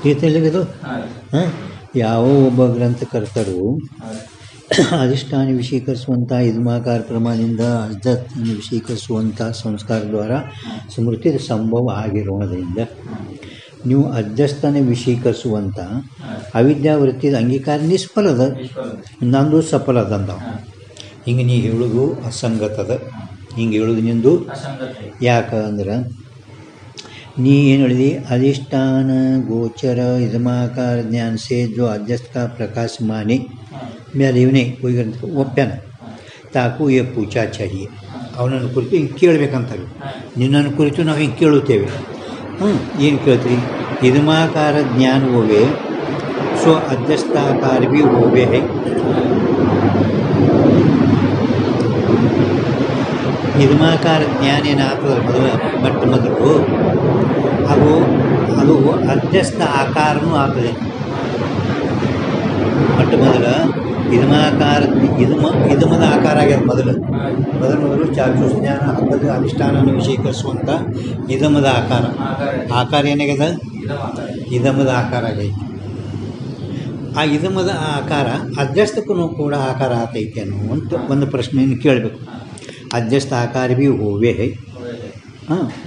ತಿಳಿತಲ್ಲಿಗದು ಹಾಂ. ಯಾವ ಒಬ್ಬ ಗ್ರಂಥಕರ್ತರು ಅಧಿಷ್ಠಾನ ವಿಷೀಕರಿಸುವಂಥ ಇದ್ಮಾಕಾರ ಕ್ರಮದಿಂದ ಅಜ್ಜನ್ನು ವಿಷೀಕರಿಸುವಂಥ ಸಂಸ್ಕಾರ ದ್ವಾರ ಸ್ಮೃತಿದ ಸಂಭವ ಆಗಿರೋದ್ರಿಂದ ನೀವು ಅಧ್ಯಸ್ಥಾನ ವಿಷೀಕರಿಸುವಂಥ ಅವಿದ್ಯಾವೃತ್ತಿದ ಅಂಗೀಕಾರ ನಿಷ್ಫಲದ, ನಂದು ಸಫಲ ಅದಂತ. ಹಿಂಗೆ ನೀ ಹೇಳೋದು ಅಸಂಗತದ. ಹಿಂಗೆ ಹೇಳೋದು ನಿಂದು ಯಾಕಂದ್ರೆ ನೀ ಏನು ಹೇಳಿದಿ, अधिष्ठान गोचर इदमाकार ज्ञान से जो अध्यस्त का प्रकाश माने ಮೇಲೆ ಇವನೇ ಒಪ್ಪ್ಯಾನ. ತಾಕು ಏ ಪೂಜಾ चाहिए. ಅವನನ್ನು ಕುರಿತು ಹಿಂಗೆ ಕೇಳಬೇಕಂತಾರೆ. ನಿನ್ನನ್ನು ಕುರಿತು ನಾವು ಹಿಂಗೆ ಕೇಳುತ್ತೇವೆ. ಏನು ಕೇಳ್ತೀರಿ? इदमाकार ज्ञान होवे सो अध्यस्थाकार भी होवे है. इदमाकार ज्ञान ಏನಾಗ್ತದೆ ಮೊದಲು ಅದು ಅಧ್ಯಸ್ಥ ಆಕಾರನೂ ಆಗ್ತದೆ. ಮೊದಲ ಇದ್ಮಾಕಾರ ಇದ್ಮದ ಆಕಾರ ಆಗ್ಯದ. ಮೊದಲು ಚಾಕ್ಷುಷ ಜ್ಞಾನ ಹಬ್ಬದ ಅಧಿಷ್ಠಾನವನ್ನು ವಿಷೀಕರಿಸುವಂಥ ಇದಮದ ಆಕಾರ ಏನಾಗ್ಯದ? ಇದಮದ ಆಕಾರ ಆಗೈತಿ. ಆ ಇದಮದ ಆಕಾರ ಅಧ್ಯಸ್ಥಕ್ಕೂ ಕೂಡ ಆಕಾರ ಆತೈತೆ ಅನ್ನೋ ಒಂದು ಪ್ರಶ್ನೆಯನ್ನು ಕೇಳಬೇಕು. ಅಧ್ಯಸ್ಥ ಆಕಾರ ಭೀ ಹೋವೇ ಹೈ.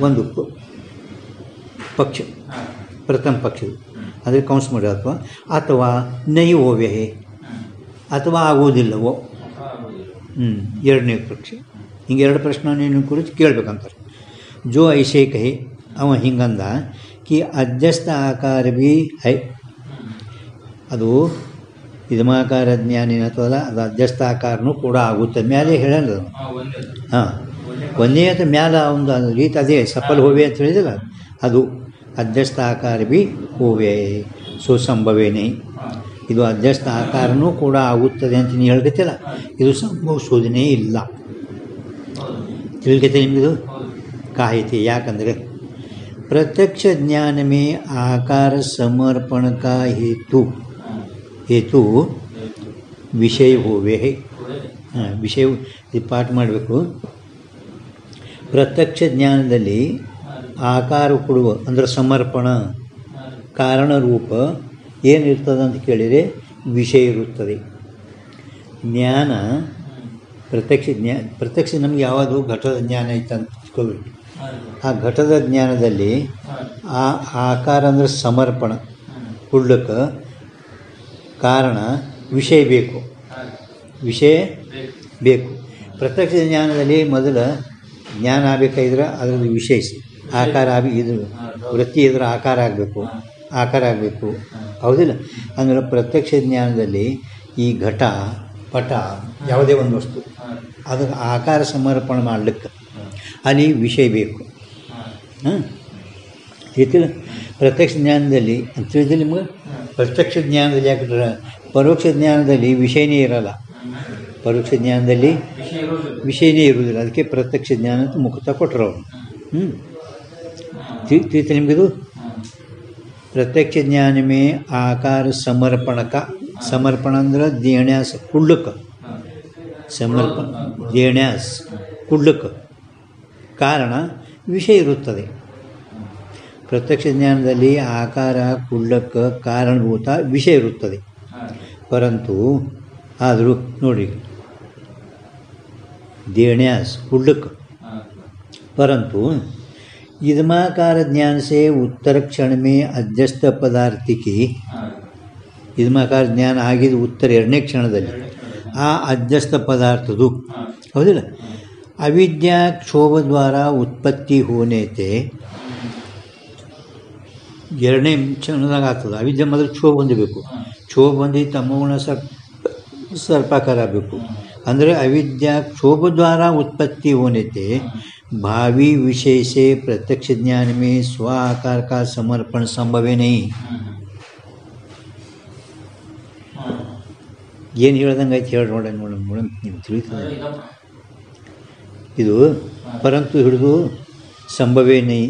ಒಂದು ಪಕ್ಷ ಪ್ರಥಮ ಪಕ್ಷ ಅದೇ ಕೌನ್ಸ್ ಮಾಡಿ, ಅಥವಾ ನೈ ಹೋವೇ ಹೇ, ಅಥವಾ ಆಗೋದಿಲ್ಲವೋ ಎರಡನೇ ಪಕ್ಷ. ಹಿಂಗೆ ಎರಡು ಪ್ರಶ್ನೆ ಕುರಿತು ಕೇಳಬೇಕಂತಾರೆ. ಜೋ ಐಸೇ ಕಹೆ, ಅವ ಹಿಂಗಂದ ಕಿ ಅಧ್ಯಸ್ಥ ಆಕಾರ ಭೀ ಹೈ, ಅದು ಇದ್ಮಾಕಾರ ಜ್ಞಾನ ಏನತ್ತಲ್ಲ ಅದು ಅಧ್ಯಸ್ಥ ಆಕಾರನೂ ಕೂಡ ಆಗುತ್ತೆ. ಮ್ಯಾಲೆ ಹೇಳಲ್ಲ ಹಾಂ, ಒಂದೇ ಅಥವಾ ಮ್ಯಾಲ ಒಂದು ರೀತಿ ಅದೇ ಸಫಲ ಹೋವೆ ಅಂತ ಹೇಳಿದಲ್ಲ, ಅದು ಅಧ್ಯಸ್ಥ ಆಕಾರ ಭೀ ಹೋವೆ ಸೋ ಸಂಭವೇನೇ. ಇದು ಅಧ್ಯಸ್ಥ ಆಕಾರನೂ ಕೂಡ ಆಗುತ್ತದೆ ಅಂತ ನೀವು ಹೇಳ್ಕತ್ತಿಲ್ಲ, ಇದು ಸಂಭವಿಸೋದನೇ ಇಲ್ಲ. ತಿಳ್ಕೈತೆ ನಿಮಗಿದು ಕಾಯಿತೆ. ಯಾಕಂದರೆ ಪ್ರತ್ಯಕ್ಷ ಜ್ಞಾನ ಮೇ ಆಕಾರ ಸಮರ್ಪಣ ಕಾ ಹೇತು ವಿಷಯ ಹೋವೆ ಹೈ. ವಿಷಯ ಇದು ಪಾಠ ಮಾಡಬೇಕು. ಪ್ರತ್ಯಕ್ಷ ಜ್ಞಾನದಲ್ಲಿ ಆಕಾರ ಕೊಡುವ ಅಂದರೆ ಸಮರ್ಪಣ ಕಾರಣ ರೂಪ ಏನಿರ್ತದೆ ಅಂತ ಕೇಳಿದರೆ ವಿಷಯ ಇರುತ್ತದೆ. ಜ್ಞಾನ ಪ್ರತ್ಯಕ್ಷ ನಮ್ಗೆ ಯಾವುದು ಘಟದ ಜ್ಞಾನ ಐತೆ ಅಂತ ತಿಳ್ಕೊಬೇಕು. ಆ ಘಟದ ಜ್ಞಾನದಲ್ಲಿ ಆ ಆಕಾರ ಅಂದರೆ ಸಮರ್ಪಣ ಕೊಡ್ಲಿಕ್ಕೆ ಕಾರಣ ವಿಷಯ ಬೇಕು. ಪ್ರತ್ಯಕ್ಷ ಜ್ಞಾನದಲ್ಲಿ ಮೊದಲ ಜ್ಞಾನ ಆಗಬೇಕಾದ್ರೆ ಅದರಲ್ಲಿ ವಿಷಯ ಆಕಾರ ಇದು ವೃತ್ತಿ ಇದ್ರ ಆಕಾರ ಆಗಬೇಕು. ಹೌದಿಲ್ಲ? ಅಂದರೆ ಪ್ರತ್ಯಕ್ಷ ಜ್ಞಾನದಲ್ಲಿ ಈ ಘಟ ಪಟ ಯಾವುದೇ ಒಂದು ವಸ್ತು ಅದಕ್ಕೆ ಆಕಾರ ಸಮರ್ಪಣೆ ಮಾಡಲಿಕ್ಕೆ ಅಲ್ಲಿ ವಿಷಯ ಬೇಕು. ತಿಳಿತಿಲ್ಲ? ಪ್ರತ್ಯಕ್ಷ ಜ್ಞಾನದಲ್ಲಿ ಅಂತ ತಿಳಿದಿಲ್ಲ ನಿಮ್ಗೆ? ಪ್ರತ್ಯಕ್ಷ ಜ್ಞಾನದಲ್ಲಿ ಯಾಕಂದ್ರೆ ಪರೋಕ್ಷ ಜ್ಞಾನದಲ್ಲಿ ವಿಷಯನೇ ಇರಲ್ಲ. ಪರೋಕ್ಷ ಜ್ಞಾನದಲ್ಲಿ ವಿಷಯನೇ ಇರುವುದಿಲ್ಲ. ಅದಕ್ಕೆ ಪ್ರತ್ಯಕ್ಷ ಜ್ಞಾನ ಅಂತ ಮುಖತ ಕೊಟ್ಟರು ಅವರು. ತಿಳಿತ ನಿಮಗಿದು? ಪ್ರತ್ಯಕ್ಷ ಜ್ಞಾನ ಮೇ ಆಕಾರ ಸಮರ್ಪಣ ಅಂದ್ರೆ ದೇಣ್ಯಾಸ ಕುಡ್ಲಕ್ಕೆ, ದೇಣ್ಯಾಸ್ ಕುಡ್ಲಕ್ಕೆ ಕಾರಣ ವಿಷಯ ಇರುತ್ತದೆ. ಪ್ರತ್ಯಕ್ಷ ಜ್ಞಾನದಲ್ಲಿ ಆಕಾರ ಕುಡ್ಲಕ್ಕೆ ಕಾರಣಭೂತ ವಿಷಯ ಇರುತ್ತದೆ. ಪರಂತು ಆದರೂ ನೋಡಿ देण्यास कुंडक परंतु इदमाकार ज्ञान से उत्तर क्षण में अध्यस्त पदार्थ की इदमाकार ज्ञान आगे उत्तर ಎರಡನೇ ಕ್ಷಣದಲ್ಲಿ ಆ ಅಧ್ಯಸ್ಥ ಪದಾರ್ಥದು ಹೌದಿಲ್ಲ ಅವಿದ್ಯಾ ಕ್ಷೋಭ ದ್ವಾರ ಉತ್ಪತ್ತಿ ಹೋನೇತೆ ಎರಡನೇ ಕ್ಷಣದಾಗ ಆಗ್ತದೆ. ಅವಿದ್ಯೆ ಮೊದಲು ಕ್ಷೋಭ ಹೊಂದಬೇಕು. ಕ್ಷೋಭ ಹೊಂದಿ ತಮೋಗುಣ ಸರ್ಪಾಕಾರ ಆಗಬೇಕು. ಅಂದರೆ ಅವಿದ್ಯಾ क्षोभ द्वारा उत्पत्ति होने से भावी विषय से प्रत्यक्ष ज्ञान में स्व आकार का समर्पण संभव नहीं. ಏನು ಹೇಳ್ದಂಗೆ ಆಯ್ತು ಹೇಳಿ ನೋಡೋಣ ನೀವು ತಿಳಿತದೆ. ಇದು ಪರಂತು ಹಿಡಿದು ಸಂಭವೇ ನೈ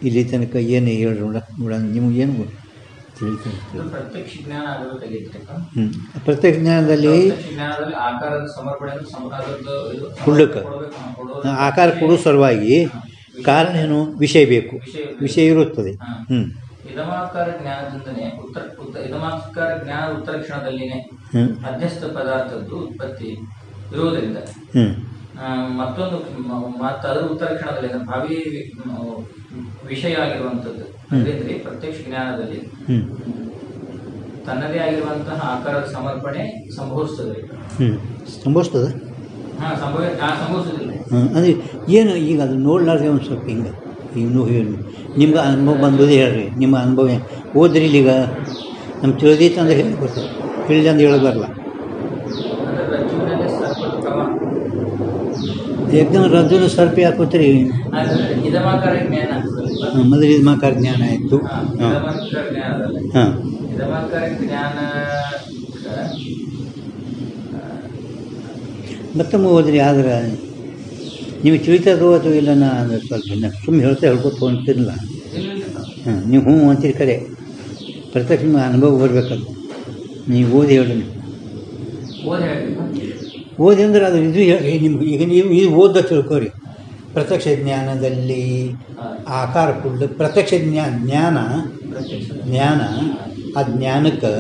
ಇಲ್ಲಿ ತನಕ ಏನು ಹೇಳಿ ನೋಡೋಣ ನಿಮಗೇನು ತಿಳಿತದೆ. ಪ್ರತ್ಯಕ್ಷ ಜ್ಞಾನದಲ್ಲಿ ಕುಳ್ಳಕ್ಕೆ ಆಕಾರ ಕೊಡೋ ಸಲುವಾಗಿ ಕಾರಣ ಏನು ವಿಷಯ ಬೇಕು, ವಿಷಯ ಇರುತ್ತದೆ. ಇದಮಾಕಾರ ಜ್ಞಾನದಿಂದನೇ ಇದಮಾಕಾರ ಜ್ಞಾನ ಉತ್ತರ ಕ್ಷಣದಲ್ಲಿನೇ ಅಧ್ಯಸ್ಥ ಪದಾರ್ಥದ್ದು ಉತ್ಪತ್ತಿ ಇರುವುದರಿಂದ ಮತ್ತೊಂದು ಅದರ ಉತ್ತರ ಕ್ಷಣದಲ್ಲಿ ಭಾವಿ ವಿಷಯ ಆಗಿರುವಂಥದ್ದು ಅದೇಂದ್ರೆ ಪ್ರತ್ಯಕ್ಷ ಜ್ಞಾನದಲ್ಲಿ ತನ್ನದೇ ಆಗಿರುವಂತಹ ಆಕಾರದ ಸಮರ್ಪಣೆ ಸಂಭವಿಸ್ತದೆ. ಸಂಭವಿಸ್ತದೆ ಸಂಭವಿಸುದಿಲ್ಲ ಅಂದರೆ ಏನು ಈಗ ಅದು ನೋಡ್ಲಾರ್ದೆ ಒಂದು ಸ್ವಲ್ಪ ಹಿಂಗೆ ಇನ್ನೂ ಹೇಳಿ ನಿಮ್ಗೆ ಅನುಭವ ಬಂದೋದೇ ಹೇಳ್ರಿ. ನಿಮ್ಮ ಅನುಭವ ಓದ್ರಿ ಈಗ ನಮ್ಮ ತಿಳಿದೈತೆ ಅಂದ್ರೆ ಹೇಳಿ ಬರ್ತದೆ, ತಿಳಿದ ಅಂದ್ರೆ ಹೇಳಿ ಬರಲ್ಲ. ಏಕದಮ್ ರಜ್ಜುನ ಸರ್ಪ ಹಾಕೋತೀರಿ ಮೊದಲು ಇದಮಾಕಾರ ಜ್ಞಾನ ಆಯಿತು. ಹಾಂ ಮತ್ತೊಮ್ಮೆ ಹೋದ್ರಿ ಆದ್ರೆ ನಿಮಗೆ ತಿಳಿತದೋ ಅಥವಾ ಇಲ್ಲ ನಾ ಅಂದ್ರೆ ಸ್ವಲ್ಪ ಸುಮ್ಮನೆ ಹೇಳ್ಕೊತ ಅಂತಿರಲಿಲ್ಲ. ಹಾಂ ನೀವು ಹ್ಞೂ ಅಂತೀರಿ ಕರೆ ಪ್ರತ್ಯಕ್ಷ ನಿಮ್ಮ ಅನುಭವ ಬರಬೇಕಲ್ಲ. ನೀವು ಓದಿ ಹೇಳಿ ಓದಿ ಅಂದ್ರೆ ಅದು ಇದು ಹೇಳಿ ನಿಮ್ಗೆ. ಈಗ ನೀವು ಇದು ಓದ ತಿಳ್ಕೊರಿ. ಪ್ರತ್ಯಕ್ಷ ಜ್ಞಾನದಲ್ಲಿ ಆಕಾರ ಕುಳ್ಳ ಪ್ರತ್ಯಕ್ಷ ಜ್ಞಾನ ಆ ಜ್ಞಾನಕ್ಕೆ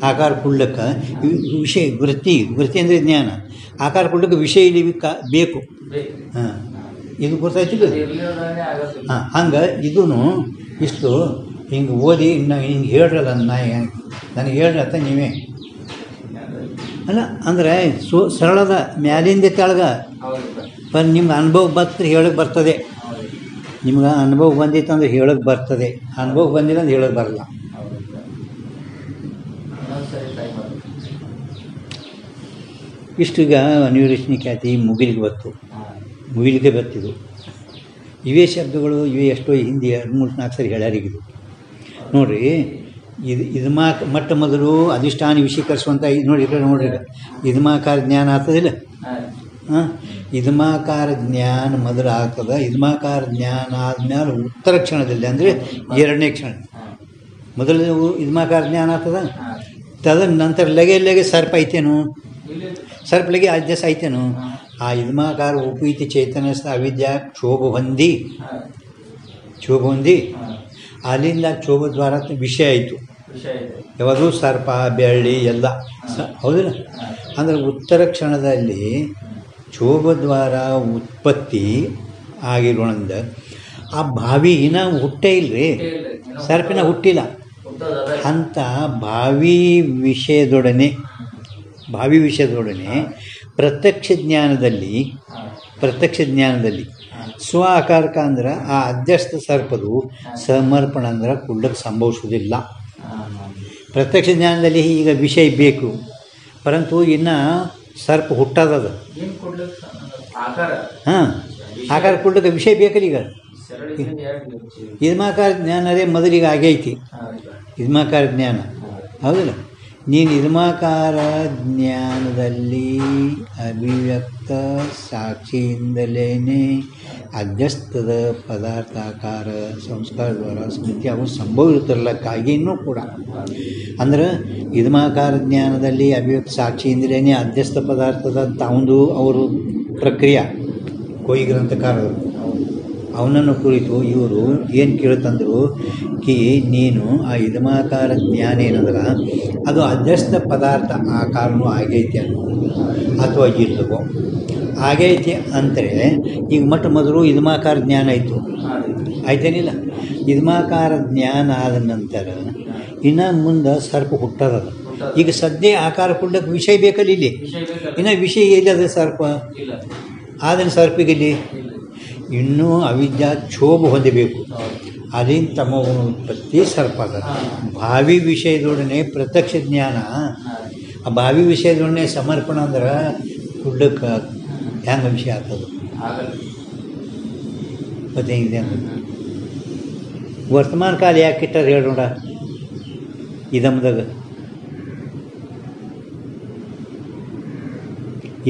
ಆಕಾರ ಕುಳ್ಳಕ್ಕೆ ವಿಷಯ ವೃತ್ತಿ ಅಂದರೆ ಜ್ಞಾನ. ಆಕಾರ ಕುಳ್ಳಕ್ಕೆ ವಿಷಯ ಇಲ್ಲಿ ಬೇಕು. ಹಾಂ ಇದು ಗೊತ್ತಾಯ್ತಿಲ್ಲ. ಹಾಂ ಹಂಗೆ ಇದೂ ಇಷ್ಟು ಹಿಂಗೆ ಓದಿ ಇನ್ನು ಹಿಂಗೆ ಹೇಳ್ರಲ್ಲ ನನಗೆ ಹೇಳ್ರಿ ಅಂತ ನೀವೇ ಅಲ್ಲ ಅಂದರೆ ಸರಳದ ಮ್ಯಾಲಿಂದ ಕೆಳಗ ನಿಮ್ಗೆ ಅನುಭವ ಬರ್ತದೆ ಹೇಳಕ್ಕೆ ಬರ್ತದೆ. ನಿಮ್ಗೆ ಅನುಭವ ಬಂದಿತ್ತು ಅಂದ್ರೆ ಹೇಳಕ್ಕೆ ಬರ್ತದೆ, ಅನುಭವ ಬಂದಿಲ್ಲ ಅಂದ್ರೆ ಹೇಳಕ್ಕೆ ಬರಲ್ಲ. ಇಷ್ಟು ಈಗ ಅನಿರ್ವಚನೆ ಖ್ಯಾತಿ ಮುಗಿಲಿಕ್ಕೆ ಬರ್ತಿದ್ವು. ಇವೇ ಶಬ್ದಗಳು ಇವೇ ಎಷ್ಟೋ ಹಿಂದಿ 3-4 ಸರಿ ಹೇಳ್ಯಾರಿಗಿದು ನೋಡಿರಿ. ಮೊಟ್ಟ ಮೊದಲು ಅಧಿಷ್ಠಾನ ವಿಷೀಕರಿಸುವಂಥ ನೋಡ್ರಿ ಇದಮಾಕಾರ ಜ್ಞಾನ ಆಗ್ತದಿಲ್ಲ. ಹಾಂ ಇದಮಾಕಾರ ಜ್ಞಾನ ಮೊದಲು ಆಗ್ತದೆ. ಇದಮಾಕಾರ ಜ್ಞಾನ ಆದ್ಮೇಲೆ ಉತ್ತರ ಕ್ಷಣದಲ್ಲಿ ಅಂದರೆ 2ನೇ ಕ್ಷಣ ಮೊದಲು ಇದಮಾಕಾರ ಜ್ಞಾನ ಆಗ್ತದೆ. ತದನಂತರ ಲಗೆ ಸರ್ಪ ಐತೇನು, ಸರ್ಪ ಲಗೆ ಅಧ್ಯಸ ಐತೇನು. ಆ ಇದಮಾಕಾರ ಉಪೀತಿ ಚೈತನ್ಯ ಅವಿದ್ಯಾ ಕ್ಷೋಭ ಹೊಂದಿ ಅಲ್ಲಿಂದ ಕ್ಷೋಭ ದ್ವಾರ ವಿಷಯ ಆಯಿತು. ಯಾವುದು ಸರ್ಪ ಬೆಳ್ಳಿ ಎಲ್ಲ ಹೌದಿಲ್ಲ. ಅಂದರೆ ಉತ್ತರ ಕ್ಷಣದಲ್ಲಿ ಕ್ಷೋಭದ್ವಾರ ಉತ್ಪತ್ತಿ ಆಗಿರೋಣಂದ ಆ ಭಾವಿ ಇನ್ನೂ ಹುಟ್ಟೇ ಇಲ್ಲರಿ, ಸರ್ಪಿನ ಹುಟ್ಟಿಲ್ಲ ಅಂತ ಭಾವಿ ವಿಷಯದೊಡನೆ ಪ್ರತ್ಯಕ್ಷ ಜ್ಞಾನದಲ್ಲಿ ಸ್ವ ಆಕಾರಕ ಅಂದ್ರೆ ಆ ಅಧ್ಯಸ್ಥ ಸರ್ಪದು ಸಮರ್ಪಣ ಅಂದ್ರೆ ಕುಳ್ಳಕ್ಕೆ ಸಂಭವಿಸುವುದಿಲ್ಲ. ಪ್ರತ್ಯಕ್ಷ ಜ್ಞಾನದಲ್ಲಿ ಈಗ ವಿಷಯ ಬೇಕು, ಪರಂತು ಇನ್ನು ಸರ್ಪ ಹುಟ್ಟದದು. ಹಾಂ ಆಕಾರ ಕುಳ್ಳಕ್ಕೆ ವಿಷಯ ಬೇಕಲ್ಲ. ಈಗ ಇದಮಾಕಾರ ಜ್ಞಾನರೇ ಮೊದಲಿಗೆ ಆಗೈತಿ. ಇದಮಾಕಾರ ಜ್ಞಾನ ಹೌದಿಲ್ಲ. ನೀನು ಇದಮಾಕಾರ ಜ್ಞಾನದಲ್ಲಿ ಅಭಿವ್ಯಕ್ತ ಸಾಕ್ಷಿಯಿಂದಲೇ ಅಧ್ಯಸ್ಥದ ಪದಾರ್ಥಾಕಾರ ಸಂಸ್ಕಾರ ದ್ವಾರ ಸ್ಮೃತಿ ಅವು ಸಂಭವಿಸುತ್ತಿರಲಕ್ಕಾಗಿಯೂ ಕೂಡ ಅಂದ್ರೆ ಇದಮಾಕಾರ ಜ್ಞಾನದಲ್ಲಿ ಅಭಿವ್ಯಕ್ತ ಸಾಕ್ಷಿಯಿಂದಲೇ ಅಧ್ಯಸ್ಥ ಪದಾರ್ಥದ ತಾವೊಂದು ಅವರು ಪ್ರಕ್ರಿಯೆ ಕೊಯ್ ಗ್ರಂಥಕಾರರು ಅವನನ್ನು ಕುರಿತು ಇವರು ಏನು ಕೇಳ್ತಂದ್ರು ನೀನು ಆ ಇದಮಾಕಾರ ಜ್ಞಾನ ಏನಂದ್ರೆ ಅದು ಅಧ್ಯಸ್ಥ ಪದಾರ್ಥ ಆಕಾರನೂ ಆಗೈತೆ ಅಥವಾ ಇಲ್ಲವೋ. ಆಗೈತೆ ಅಂದರೆ ಈಗ ಮೊದಲು ಇದಮಾಕಾರ ಜ್ಞಾನ ಆಯ್ತೇನಿಲ್ಲ. ಇದಮಾಕಾರ ಜ್ಞಾನ ಆದ ನಂತರ ಇನ್ನು ಮುಂದೆ ಸರ್ಪ ಹುಟ್ಟದ. ಈಗ ಸದ್ಯ ಆಕಾರ ಕುಳ್ಳಕ್ಕೆ ವಿಷಯ ಬೇಕಲ್ಲ. ಇಲ್ಲಿ ಇನ್ನು ವಿಷಯ ಎಲ್ಲಿ ಅದ ಸರ್ಪ ಆದನ್ನು ಸರ್ಪಿಗಿಲ್ಲಿ ಇನ್ನೂ ಅವಿದ್ಯಾ ಕ್ಷೋಭ ಹೊಂದಬೇಕು. ಅಲ್ಲಿಂದ ತಮ್ಮ ಉತ್ಪತ್ತಿ ಸರ್ಪ ಅದ. ಭಾವಿ ವಿಷಯದೊಡನೆ ಪ್ರತ್ಯಕ್ಷ ಜ್ಞಾನ, ಆ ಭಾವಿ ವಿಷಯದೊಡನೆ ಸಮರ್ಪಣ ಅಂದ್ರೆ ಕುಳ್ಳಕ್ಕೆ ಹೆಂಗೆ ವಿಷಯ ಆಗ್ತದೆ. ಮತ್ತೆ ಹಿಂಗೆ ವರ್ತಮಾನ ಕಾಲ ಯಾಕೆ ಇಟ್ಟಾರ ಹೇಳೋಣ. ಇದಮ್ದಾಗ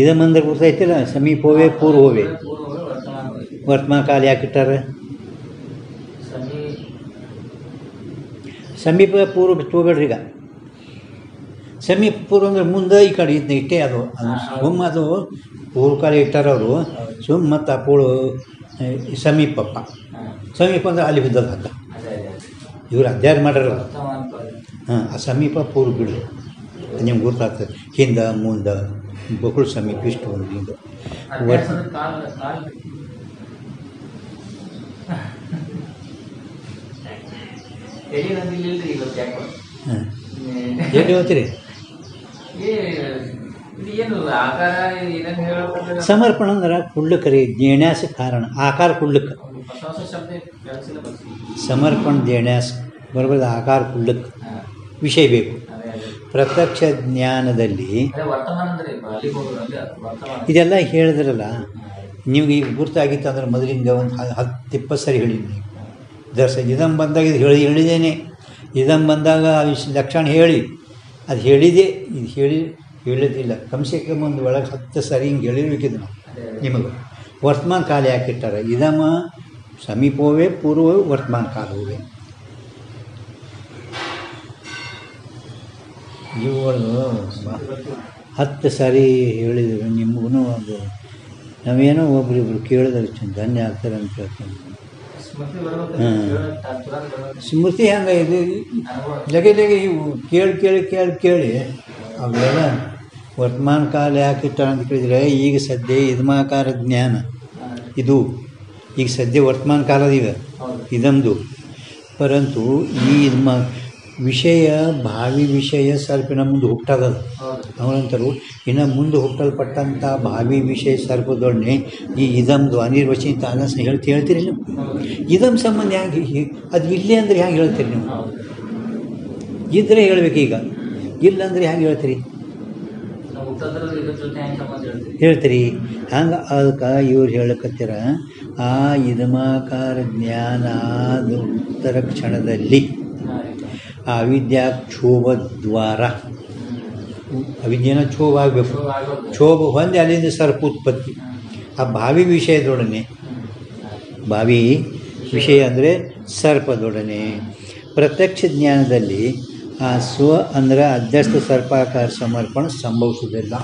ಇದಮ್ಮಂದ್ರೆ ಗೊತ್ತೈತಿಲ್ಲ. ಸಮೀಪ ಹೋವೆ ಪೂರ್ವ ಹೋವೆ. ವರ್ತಮಾನ ಕಾಲ ಯಾಕೆ ಇಟ್ಟಾರ. ಸಮೀಪ ಪೂರ್ವ ಬಿತ್ತೋಬೇಡ್ರಿ. ಈಗ ಸಮೀಪ ಪೂರ್ವ ಅಂದ್ರೆ ಮುಂದೆ ಈ ಕಡೆ ಇಟ್ಟೇ ಅದು ಅದು ಪೂರ್ವಕಾಲ ಇಟ್ಟಾರ ಅವರು. ಮತ್ತು ಅಪ್ಪಳು ಸಮೀಪ ಅಂದ್ರೆ ಅಲ್ಲಿ ಬಿದ್ದದ ಹಗ್ಗ. ಇವರು ಅಧ್ಯಯನ ಮಾಡ್ಯಾರ. ವರ್ತಮಾನ ಕಾಲ. ಹಾಂ, ಆ ಸಮೀಪ ಪೂರ್ವ ಬಿಡು ನಿಮ್ಗೆ ಗೊತ್ತಾಗ್ತದೆ. ಹಿಂದೆ ಮುಂದೆ ಬಹಳ ಸಮೀಪ ಇಷ್ಟು ಒಂದು ಹಿಂದೆ ಅಧ್ಯಾಸದ ಕಾಲ ಕಾಲ ಎಲ್ಲಿ ನಂದಿಲ್ಲ ಇವತ್ತು ಯಾಕೋ ಹಾಂ ಎಲ್ಲಿ ಹೋಗ್ತೀರಿ? ಇದು ಏನು ಆಕಾರ ಇದನ್ನು ಹೇಳೋಕೆ ಸಮರ್ಪಣ ಅಂದ್ರೆ ಕುಳ್ಳಕರಿ ದೇಣ್ಯಾಸ ಕಾರಣ ಆಕಾರ ಕುಳ್ಳಕ್ಕೆ ಹೊಸ ಹೊಸ ಶಬ್ದ ಬೆಳೆಸಿಲ್ಲ ಬರ್ತೀವಿ. ಸಮರ್ಪಣ ದೇಣ್ಯಾಸ ಬರೋಬರ್ದು ಆಕಾರ ಕುಳ್ಳಕ್ಕೆ ವಿಷಯ ಬೇಕು. ಅದೇ ಅದೇ ಪ್ರತ್ಯಕ್ಷ ಜ್ಞಾನದಲ್ಲಿ ಅದೇ ವರ್ತಮಾನ ಅಂದ್ರೆ ಅಲ್ಲಿಗೆ ಹೋಗೋದು ಅಲ್ಲಿ ವರ್ತಮಾನ. ಇದೆಲ್ಲ ಹೇಳಿದ್ರಲ್ಲ, ನಿಮ್ಗೆ ಈಗ ಗುರ್ತಾಗಿತ್ತು ಅಂದ್ರೆ ಮೊದಲಿಂದ ಒಂದು 10-20 ಸರಿ ಹೇಳಿದ್ದೀನಿ. ಇದಂ ಬಂದಾಗ ಇದು ಹೇಳಿದ್ದೇನೆ. ಇದಂ ಬಂದಾಗ ಲಕ್ಷಣ ಹೇಳಿ ಅದು ಹೇಳಿದೆ, ಇದು ಹೇಳೋದಿಲ್ಲ. ಕಮ್ಸೆ ಕಮ್ ಒಂದು ಒಳಗೆ 10 ಸರಿ ಹಿಂಗೆ ಹೇಳಿರ್ಬೇಕಿದ್ದು ನಾವು ನಿಮಗೆ. ವರ್ತಮಾನ ಕಾಲ ಯಾಕೆ ಇಟ್ಟಾರೆ? ಇದಮ ಸಮೀಪವೇ ಪೂರ್ವವೇ ವರ್ತಮಾನ ಕಾಲವೇ. ಇವುಗಳು 10 ಸಾರಿ ಹೇಳಿದ್ರು ನಿಮಗೂ. ಅದು ನಾವೇನೋ ಒಬ್ರಿಬ್ರು ಕೇಳಿದ್ರೆ ಧನ್ಯ ಆಗ್ತಾರೆ ಅಂತ ಹೇಳ್ತೀನಿ. ಸ್ಮೃತಿ ಬರ್ಬೇಕು, ಹಾಂ. ತುರಾಂತ ಬರ್ಬೇಕು. ಸ್ಮೃತಿ ಹಂಗೆ ಇದು ಅನುಭವ. ಲಗೆ ಇವು ಕೇಳಿ ಅವೆಲ್ಲ ವರ್ತಮಾನ ಕಾಲ ಯಾಕೆ ಇಟ್ಟಾರ ಅಂತ ಕೇಳಿದರೆ, ಈಗ ಸದ್ಯ ಇದಮಾಕಾರ ಜ್ಞಾನ ಇದು ಈಗ ಸದ್ಯ ವರ್ತಮಾನ ಕಾಲದ ಈಗ ಹೌದು. ಇದೊಂದು. ಪರಂತು ಈ ವಿಷಯ ಭಾವಿ ವಿಷಯ ಸರ್ಪಿನ ಮುಂದೆ ಹುಟ್ಟೋದದು. ಹೌದು. ಅವರಂತರು ಇನ್ನು ಮುಂದೆ ಹುಟ್ಟಲ್ಪಟ್ಟಂಥ ಭಾವಿ ವಿಷಯ ಸರ್ಪದೊಡನೆ ಈ ಇದಮ್ದು ಅನಿರ್ವಚಿತ ಅನಸ ಹೇಳ್ತೀರಿ ನೀವು. ಇದಮ್ ಸಂಬಂಧ ಹ್ಯಾಂಗೆ ಅದು ಇಲ್ಲೇ ಅಂದರೆ ಹ್ಯಾಂಗೆ ಹೇಳ್ತೀರಿ ನೀವು? ಹೌದು. ಇದ್ರೆ ಹೇಳ್ಬೇಕೀಗ, ಇಲ್ಲ ಅಂದರೆ ಹ್ಯಾಂಗೆ ಹೇಳ್ತೀರಿ? ನಾವು ಹುಟ್ಟೋದ್ರಲ್ಲಿ ಇದ್ರ ಜೊತೆ ಹೆಂಗೆ ಸಂಬಂಧ ಹೇಳ್ತೀವಿ? ಹೇಳ್ತೀರಿ ಹಂಗೆ. ಅದಕ್ಕೆ ಇವ್ರು ಹೇಳಕತ್ತೀರ ಆ ಇದಮಾಕಾರ ಜ್ಞಾನ ಉತ್ತರ ಕ್ಷಣದಲ್ಲಿ ಅವಿದ್ಯಾಕ್ಷೋಭ ದ್ವಾರ ಅವಿದ್ಯೆನ ಕ್ಷೋಭ ಆಗಬೇಕು. ಕ್ಷೋಭ ಹೊಂದಿ ಅಲ್ಲಿಂದ ಸರ್ಪ ಉತ್ಪತ್ತಿ. ಆ ಭಾವಿ ವಿಷಯದೊಡನೆ, ಭಾವಿ ವಿಷಯ ಅಂದರೆ ಸರ್ಪದೊಡನೆ ಪ್ರತ್ಯಕ್ಷ ಜ್ಞಾನದಲ್ಲಿ ಆ ಸ್ವ ಅಂದರೆ ಅಧ್ಯಸ್ಥ ಸರ್ಪಾಕಾರ ಸಮರ್ಪಣ ಸಂಭವಿಸುವುದಿಲ್ಲ.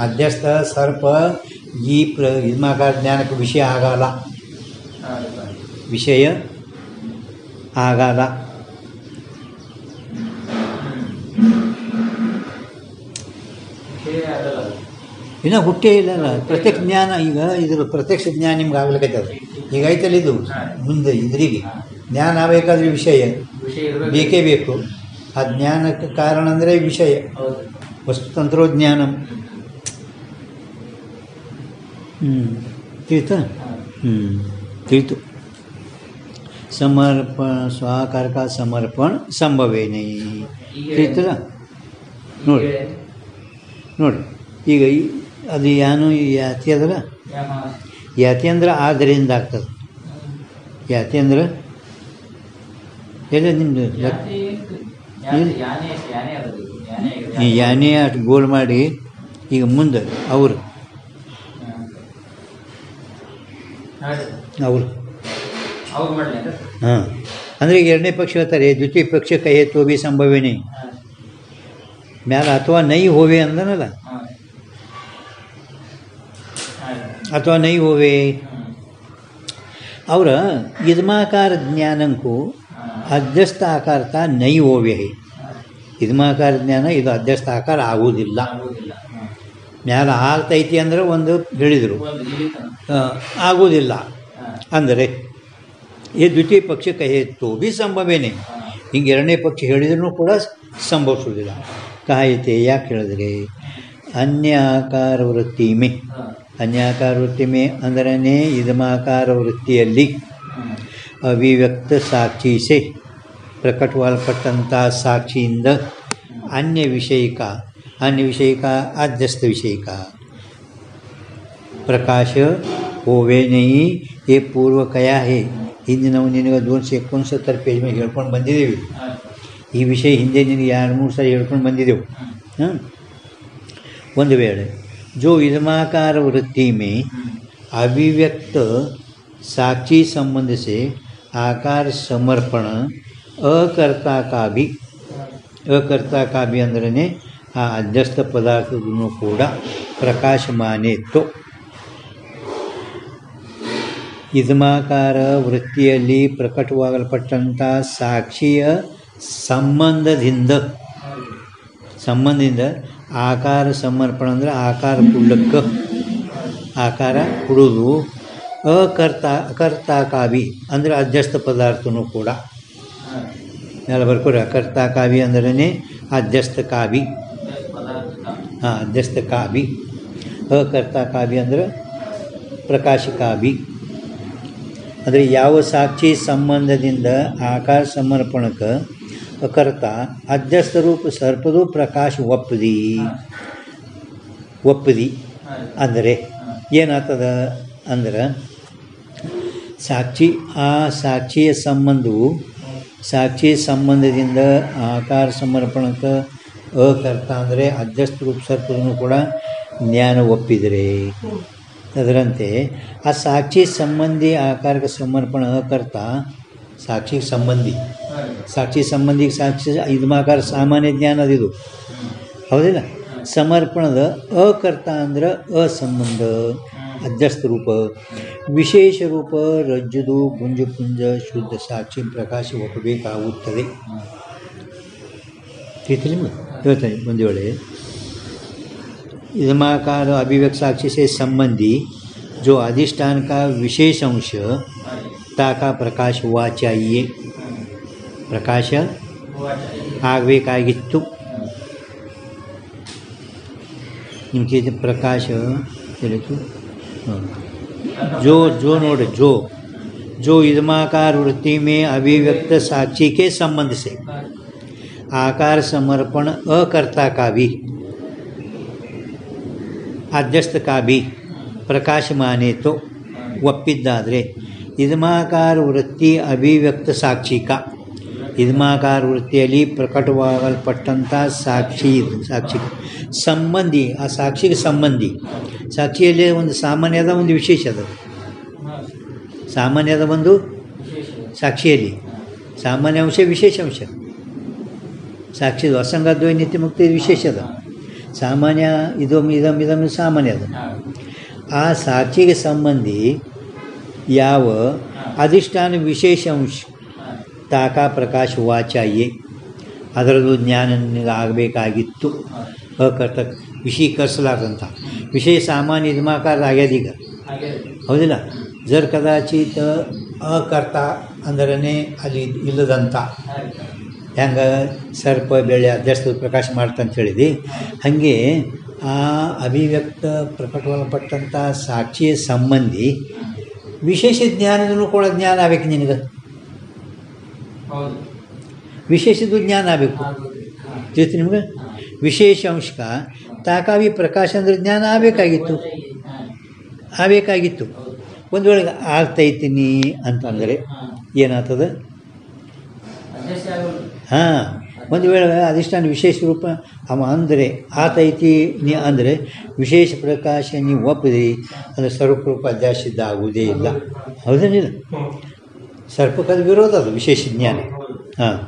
ಅಧ್ಯಸ್ಥ ಸರ್ಪ ಈ ಇದಮಾಕಾರ ಜ್ಞಾನಕ್ಕೆ ವಿಷಯ ಆಗಲ್ಲ, ವಿಷಯ ಆಗಲ್ಲ. ಇನ್ನು ಹುಟ್ಟೇ ಇಲ್ಲಲ್ಲ ಪ್ರತ್ಯಕ್ಷ ಜ್ಞಾನ. ಈಗ ಇದ್ರ ಪ್ರತ್ಯಕ್ಷ ಜ್ಞಾನ ನಿಮ್ಗೆ ಆಗ್ಲಿಕ್ಕೈತದ. ಈಗ ಐತಲ್ಲ ಇದು ಮುಂದೆ ಇದ್ರಿಗೆ ಜ್ಞಾನ ಆಗಬೇಕಾದ್ರೆ ವಿಷಯ ಬೇಕೇ ಬೇಕು. ಆ ಜ್ಞಾನಕ್ಕೆ ಕಾರಣ ಅಂದರೆ ವಿಷಯ, ವಸ್ತುತಂತ್ರೋಜ್ಞಾನ. ತಿಳಿತಾ? ತಿಳಿತು. ಸಮರ್ಪಣ ಸ್ವಾಕಾರಕ ಸಮರ್ಪಣ ಸಂಭವೇನೇ. ತಿಳಿತಲ್ಲ? ನೋಡಿ ಈಗ ಅದು ಏನು ಯಾತಿ ಅದಲ್ಲ, ಯಾತಿ ಅಂದ್ರೆ ಆದ್ದರಿಂದ ಆಗ್ತದೆ. ಯಾತಿ ಅಂದ್ರೆ ಎಲ್ಲ ನಿಮ್ಮದು ಯಾನೇ ಅಷ್ಟು ಗೋಲ್ ಮಾಡಿ ಈಗ ಮುಂದೆ ಅವರು ಹಾಂ ಅಂದರೆ ಈಗ ಎರಡನೇ ಪಕ್ಷ ಹೇಳ್ತಾರೆ ದ್ವಿತೀಯ ಪಕ್ಷ ಕಹೆ ತೋ ಭಿ ಸಂಭವೇನೇ ಮ್ಯಾಲ ಅಥವಾ ನೈ ಹೋವೆ ಅಂದನಲ್ಲ, ಅಥವಾ ನೈ ಹೋವೆ ಅವರ ಇದಮಾಕಾರ ಜ್ಞಾನಕ್ಕೂ ಅಧ್ಯಸ್ಥ ಆಕಾರತ ನೈ ಹೋವೆ. ಇದಮಾಕಾರ ಜ್ಞಾನ ಇದು ಅಧ್ಯಸ್ಥ ಆಕಾರ ಆಗುವುದಿಲ್ಲ. ಮ್ಯಾಲ ಆಗ್ತೈತಿ ಅಂದರೆ ಒಂದು ಹೇಳಿದರು, ಆಗುವುದಿಲ್ಲ ಅಂದರೆ ಈ ದ್ವಿತೀಯ ಪಕ್ಷ ಕಹೆತ್ತು ಭಿ ಸಂಭವೇನೆ. ಹಿಂಗೆ ಎರಡನೇ ಪಕ್ಷ ಹೇಳಿದ್ರೂ ಕೂಡ ಸಂಭವಿಸುವುದಿಲ್ಲ. ಕಾಯಿತೆ ಯಾಕೆ ಹೇಳಿದ್ರೆ ಅನ್ಯಾಕಾರ ವೃತ್ತಿಮೆ, ಅನ್ಯಾಕಾರ ವೃತ್ತಿಮೆ ಅಂದ್ರೇ ಇದಮಾಕಾರ ವೃತ್ತಿಯಲ್ಲಿ ಅವಿವ್ಯಕ್ತ ಸಾಕ್ಷಿ ಪ್ರಕಟವಾಲ್ಪಟ್ಟಂಥ ಸಾಕ್ಷಿಯಿಂದ ಅನ್ಯ ವಿಷಯಿಕ ಅಧ್ಯಸ್ಥ ವಿಷಯಿಕ ಪ್ರಕಾಶ ಹೋವೇ ನಹಿ. ಏ ಪೂರ್ವ ಕಯಾ ಹೇ, ಹಿಂದೆ ನಾವು ನಿನಗೆ 269 ಪೇಜ್ ಮೇಲೆ ಹೇಳ್ಕೊಂಡು ಬಂದಿದ್ದೀವಿ. ಈ ವಿಷಯ ಹಿಂದೆ ನಿನಗೆ 2-3 ಸಾರಿ ಹೇಳ್ಕೊಂಡು ಬಂದಿದ್ದೆವು. ಒಂದು ವೇಳೆ जो इदमाकार वृत्ति में अभिव्यक्त साक्षी संबंध से आकार समर्पण अकर्ता का भी अंदरने आ अध्यस्थ पदार्थ ಕೂಡ ಪ್ರಕಾಶಮಾನೆ. ಇದ್ಮಾಕಾರ ವೃತ್ತಿಯಲ್ಲಿ ಪ್ರಕಟವಾಗಲ್ಪಟ್ಟಂಥ ಸಾಕ್ಷಿಯ ಸಂಬಂಧದಿಂದ ಆಕಾರ ಸಮರ್ಪಣೆ ಅಂದರೆ ಆಕಾರ ಕೊಡ್ಲಿಕ್ಕೆ ಆಕಾರ ಕೊಡೋದು ಅಕರ್ತಾಕಾವಿ ಅಂದರೆ ಅಧ್ಯಸ್ಥ ಪದಾರ್ಥನೂ ಕೂಡ ಎಲ್ಲ ಬರ್ಕೊಡ್ರಿ. ಅಕರ್ತಾಕಾವಿ ಅಂದ್ರೇ ಅಧ್ಯಸ್ಥ ಕಾವಿ. ಅಧ್ಯಸ್ಥ ಕಾವಿ. ಅಕರ್ತಾಕಾವಿ ಅಂದ್ರೆ ಪ್ರಕಾಶಕಾವಿ. ಅಂದರೆ ಯಾವ ಸಾಕ್ಷಿ ಸಂಬಂಧದಿಂದ ಆಕಾರ ಸಮರ್ಪಣಕ್ಕೆ ಅಕರ್ತ ಅಧ್ಯಸ್ಥ ರೂಪ ಸರ್ಪದು ಪ್ರಕಾಶ ಒಪ್ಪದಿ ಅಂದರೆ ಏನಾಗ್ತದ ಅಂದ್ರೆ ಸಾಕ್ಷಿಯ ಸಂಬಂಧದಿಂದ ಆಕಾರ ಸಮರ್ಪಣಕ್ಕೆ ಅಕರ್ತ ಅಂದರೆ ಅಧ್ಯಸ್ಥ ರೂಪ ಸರ್ಪದೂ ಕೂಡ ಜ್ಞಾನ ಒಪ್ಪಿದರೆ ಅದರಂತೆ ಆ ಸಾಕ್ಷಿ ಸಂಬಂಧಿ ಆಕಾರಕ್ಕೆ ಸಮರ್ಪಣ ಅಕರ್ತ ಸಾಕ್ಷಿಗೆ ಸಂಬಂಧಿಗೆ ಸಾಕ್ಷಿ ಇದ್ಮಾಕಾರ ಸಾಮಾನ್ಯ ಜ್ಞಾನ ಅದಿದು ಹೌದಿಲ್ಲ. ಸಮರ್ಪಣದ ಅಕರ್ತ ಅಂದ್ರೆ ಅಸಂಬಂಧ ಅಧ್ಯಸ್ಥ ರೂಪ ವಿಶೇಷ ರೂಪ ರಜ್ಜುದು ಗುಂಜುಪುಂಜ ಶುದ್ಧ ಸಾಕ್ಷಿ ಪ್ರಕಾಶ ಒಪ್ಪಬೇಕಾಗುತ್ತದೆ. ಹೇಳ್ತಾನೆ ಒಂದು ವೇಳೆ इदमाकार अभिव्यक्त साक्षी से संबंधी जो अधिष्ठान का विशेष अंश ताका प्रकाश हुआ चाहिए. प्रकाश ಆಗಬೇಕಾಗಿತ್ತು. ನಿಮಗೆ ಪ್ರಕಾಶ ಹೇಳಿತು जो नोड जो इदमाकार वृत्ति में अभिव्यक्त साक्षी के संबंध से आकार समर्पण अकर्ता का भी अध्यस्थ का भी प्रकाश माने तो ಒಪ್ಪಿದ್ದಾದರೆ ಇದ್ಮಾಕಾರ ವೃತ್ತಿ ಅಭಿವ್ಯಕ್ತ ಸಾಕ್ಷಿಕ ಇದ್ಮಾಕಾರ ವೃತ್ತಿಯಲ್ಲಿ ಪ್ರಕಟವಾಗಲ್ಪಟ್ಟಂಥ ಸಾಕ್ಷಿ ಸಂಬಂಧಿ ಆ ಸಾಕ್ಷಿಗೆ ಸಂಬಂಧಿ ಸಾಕ್ಷಿಯಲ್ಲಿ ಒಂದು ಸಾಮಾನ್ಯದ ಒಂದು ವಿಶೇಷ ಅದ. ಸಾಮಾನ್ಯದ ಒಂದು ಸಾಕ್ಷಿಯಲ್ಲಿ ಸಾಮಾನ್ಯ ಅಂಶ ವಿಶೇಷ ಅಂಶ ಸಾಕ್ಷಿದು ಅಸಂಗದ್ವಯ ನಿತ್ಯ ಮುಕ್ತಿ ವಿಶೇಷ ಅದ. ಸಾಮಾನ್ಯ ಇದಂ ಸಾಮಾನ್ಯ ಅದ. ಆ ಸಾಕ್ಷಿಗೆ ಸಂಬಂಧಿ ಯಾವ ಅಧಿಷ್ಠಾನ ವಿಶೇಷ ಅಂಶ ತಾಕಾ ಪ್ರಕಾಶ ವಾಚಾಯೇ ಅದರದ್ದು ಜ್ಞಾನ ಆಗಬೇಕಾಗಿತ್ತು. ಅಕರ್ತ ವಿಷೀಕರಿಸಲಾರ್ದಂಥ ವಿಷಯ ಸಾಮಾನ್ಯ ಇದ್ಮಾಕಾರ ಆಗ್ಯದೀಗ ಹೌದಿಲ್ಲ. ಜರ್ ಕದಾಚಿತ್ ಅಕರ್ತ ಅಂದ್ರೇ ಅಲ್ಲಿ ಇಲ್ಲದಂಥ ಹೆಂಗೆ ಸರ್ಪ ಬೆಳೆ ಅಧ್ಯಸ್ಥ ಪ್ರಕಾಶ ಮಾಡ್ತಂತ ಹೇಳಿದ್ವಿ ಹಾಗೆ ಆ ಅಭಿವ್ಯಕ್ತ ಪ್ರಕಟವಾಗಲ್ಪಟ್ಟಂಥ ಸಾಕ್ಷಿಯ ಸಂಬಂಧಿ ವಿಶೇಷ ಜ್ಞಾನದೂ ಕೂಡ ಜ್ಞಾನ ಆಗಬೇಕು. ನಿನಗೆ ವಿಶೇಷದ್ದು ಜ್ಞಾನ ಆಗಬೇಕು ತಿಳಿತು ನಿಮ್ಗೆ. ವಿಶೇಷ ಅಂಶಕ ತಾಕಾವಿ ಪ್ರಕಾಶ ಅಂದ್ರೆ ಜ್ಞಾನ ಆಗಬೇಕಾಗಿತ್ತು. ಒಂದು ವೇಳೆ ಆಗ್ತೈತೀನಿ ಅಂತಂದರೆ ಏನಾಗ್ತದೆ? ಹಾಂ, ಒಂದು ವೇಳೆ ಅಧಿಷ್ಠಾನ ವಿಶೇಷ ರೂಪ ಅವ ಅಂದರೆ ಆತೈತಿ ನೀ ಅಂದರೆ ವಿಶೇಷ ಪ್ರಕಾಶ ನೀವು ಒಪ್ಪಿದ್ರಿ ಅಂದರೆ ಸರ್ವರೂಪ ಅಧ್ಯಾಸಿದ್ದ ಆಗುವುದೇ ಇಲ್ಲ. ಹೌದೇನಿಲ್ಲ? ಸರ್ಪಕ್ಕದ ವಿರೋಧ ಅದು ವಿಶೇಷ ಜ್ಞಾನ. ಹಾಂ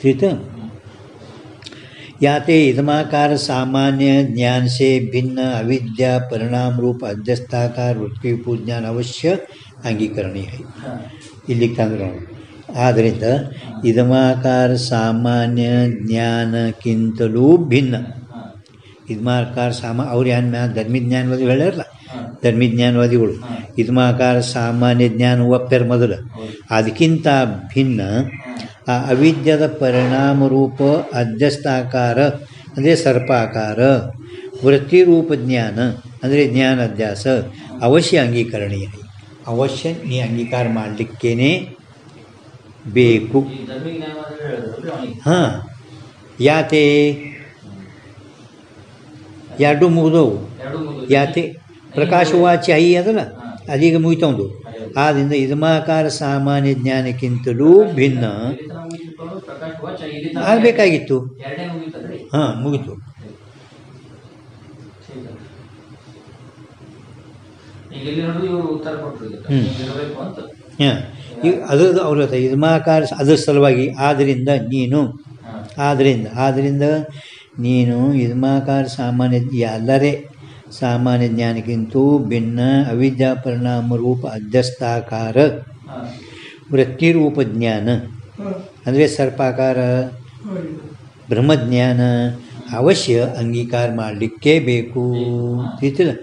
ठीक है. याते इदमाकार सामान्य ज्ञान से भिन्न अविद्या परिणाम रूप अध्यस्थाकार वृत्ति ज्ञान अवश्य अंगीकरणीय है. ಇಲ್ಲಿ ತಂದ್ರೆ ಆದ್ದರಿಂದ ಇದಮಾಕಾರ ಸಾಮಾನ್ಯ ಜ್ಞಾನಕ್ಕಿಂತಲೂ ಭಿನ್ನ ಇದ್ಮಾಕಾರ ಅವ್ರು ಏನು ಧರ್ಮಿಜ್ಞಾನವಾದಿಗಳು ಹೇಳ್ಯಾರಲ್ಲ, ಧರ್ಮಿಜ್ಞಾನವಾದಿಗಳು ಇದ್ಮಾಕಾರ ಸಾಮಾನ್ಯ ಜ್ಞಾನ ಒಪ್ಪ್ಯಾರ ಮೊದಲು. ಅದಕ್ಕಿಂತ ಭಿನ್ನ ಆ ಅವಿದ್ಯದ ಪರಿಣಾಮ ರೂಪ ಅಧ್ಯಸ್ಥಾಕಾರ ಅಂದರೆ ಸರ್ಪಾಕಾರ ವೃತ್ತಿರೂಪ ಜ್ಞಾನ ಅಂದರೆ ಜ್ಞಾನಾಧ್ಯಾಸ ಅವಶ್ಯ ಅಂಗೀಕರಣೀಯ. ಅವಶ್ಯ ನೀ ಅಂಗೀಕಾರ ಮಾಡಲಿಕ್ಕೇನೆ ಬೇಕು. ಹಾಂ, ಯಾತೆ ಎರಡು ಮುಗಿದವು. ಯಾತೆ ಪ್ರಕಾಶವಾಚಿ ಐ ಅದಲ್ಲ ಅದೀಗ ಮುಗಿತಂದು. ಆದ್ದರಿಂದ ಇದ್ಮಾಕಾರ ಸಾಮಾನ್ಯ ಜ್ಞಾನಕ್ಕಿಂತಲೂ ಭಿನ್ನ ಆಗಬೇಕಾಗಿತ್ತು. ಹಾಂ, ಮುಗಿತು. ಹಾಂ, ಈಗ ಅದು ಅವ್ರ ಇದ್ಮಾಕಾರ ಅದ್ರ ಸಲುವಾಗಿ ಆದ್ದರಿಂದ ನೀನು ಇದ್ಮಾಕಾರ ಸಾಮಾನ್ಯ ಎಲ್ಲರೇ ಸಾಮಾನ್ಯ ಜ್ಞಾನಕ್ಕಿಂತೂ ಭಿನ್ನ ಅವಿದ್ಯಾ ಪರಿಣಾಮ ರೂಪ ಅಧ್ಯಸ್ಥಾಕಾರ ವೃತ್ತಿರೂಪ ಜ್ಞಾನ ಅಂದರೆ ಸರ್ಪಾಕಾರ ಬ್ರಹ್ಮಜ್ಞಾನ ಅವಶ್ಯ ಅಂಗೀಕಾರ ಮಾಡಲಿಕ್ಕೇ ಬೇಕು. ತಿಳಿತಿಲ್ಲ?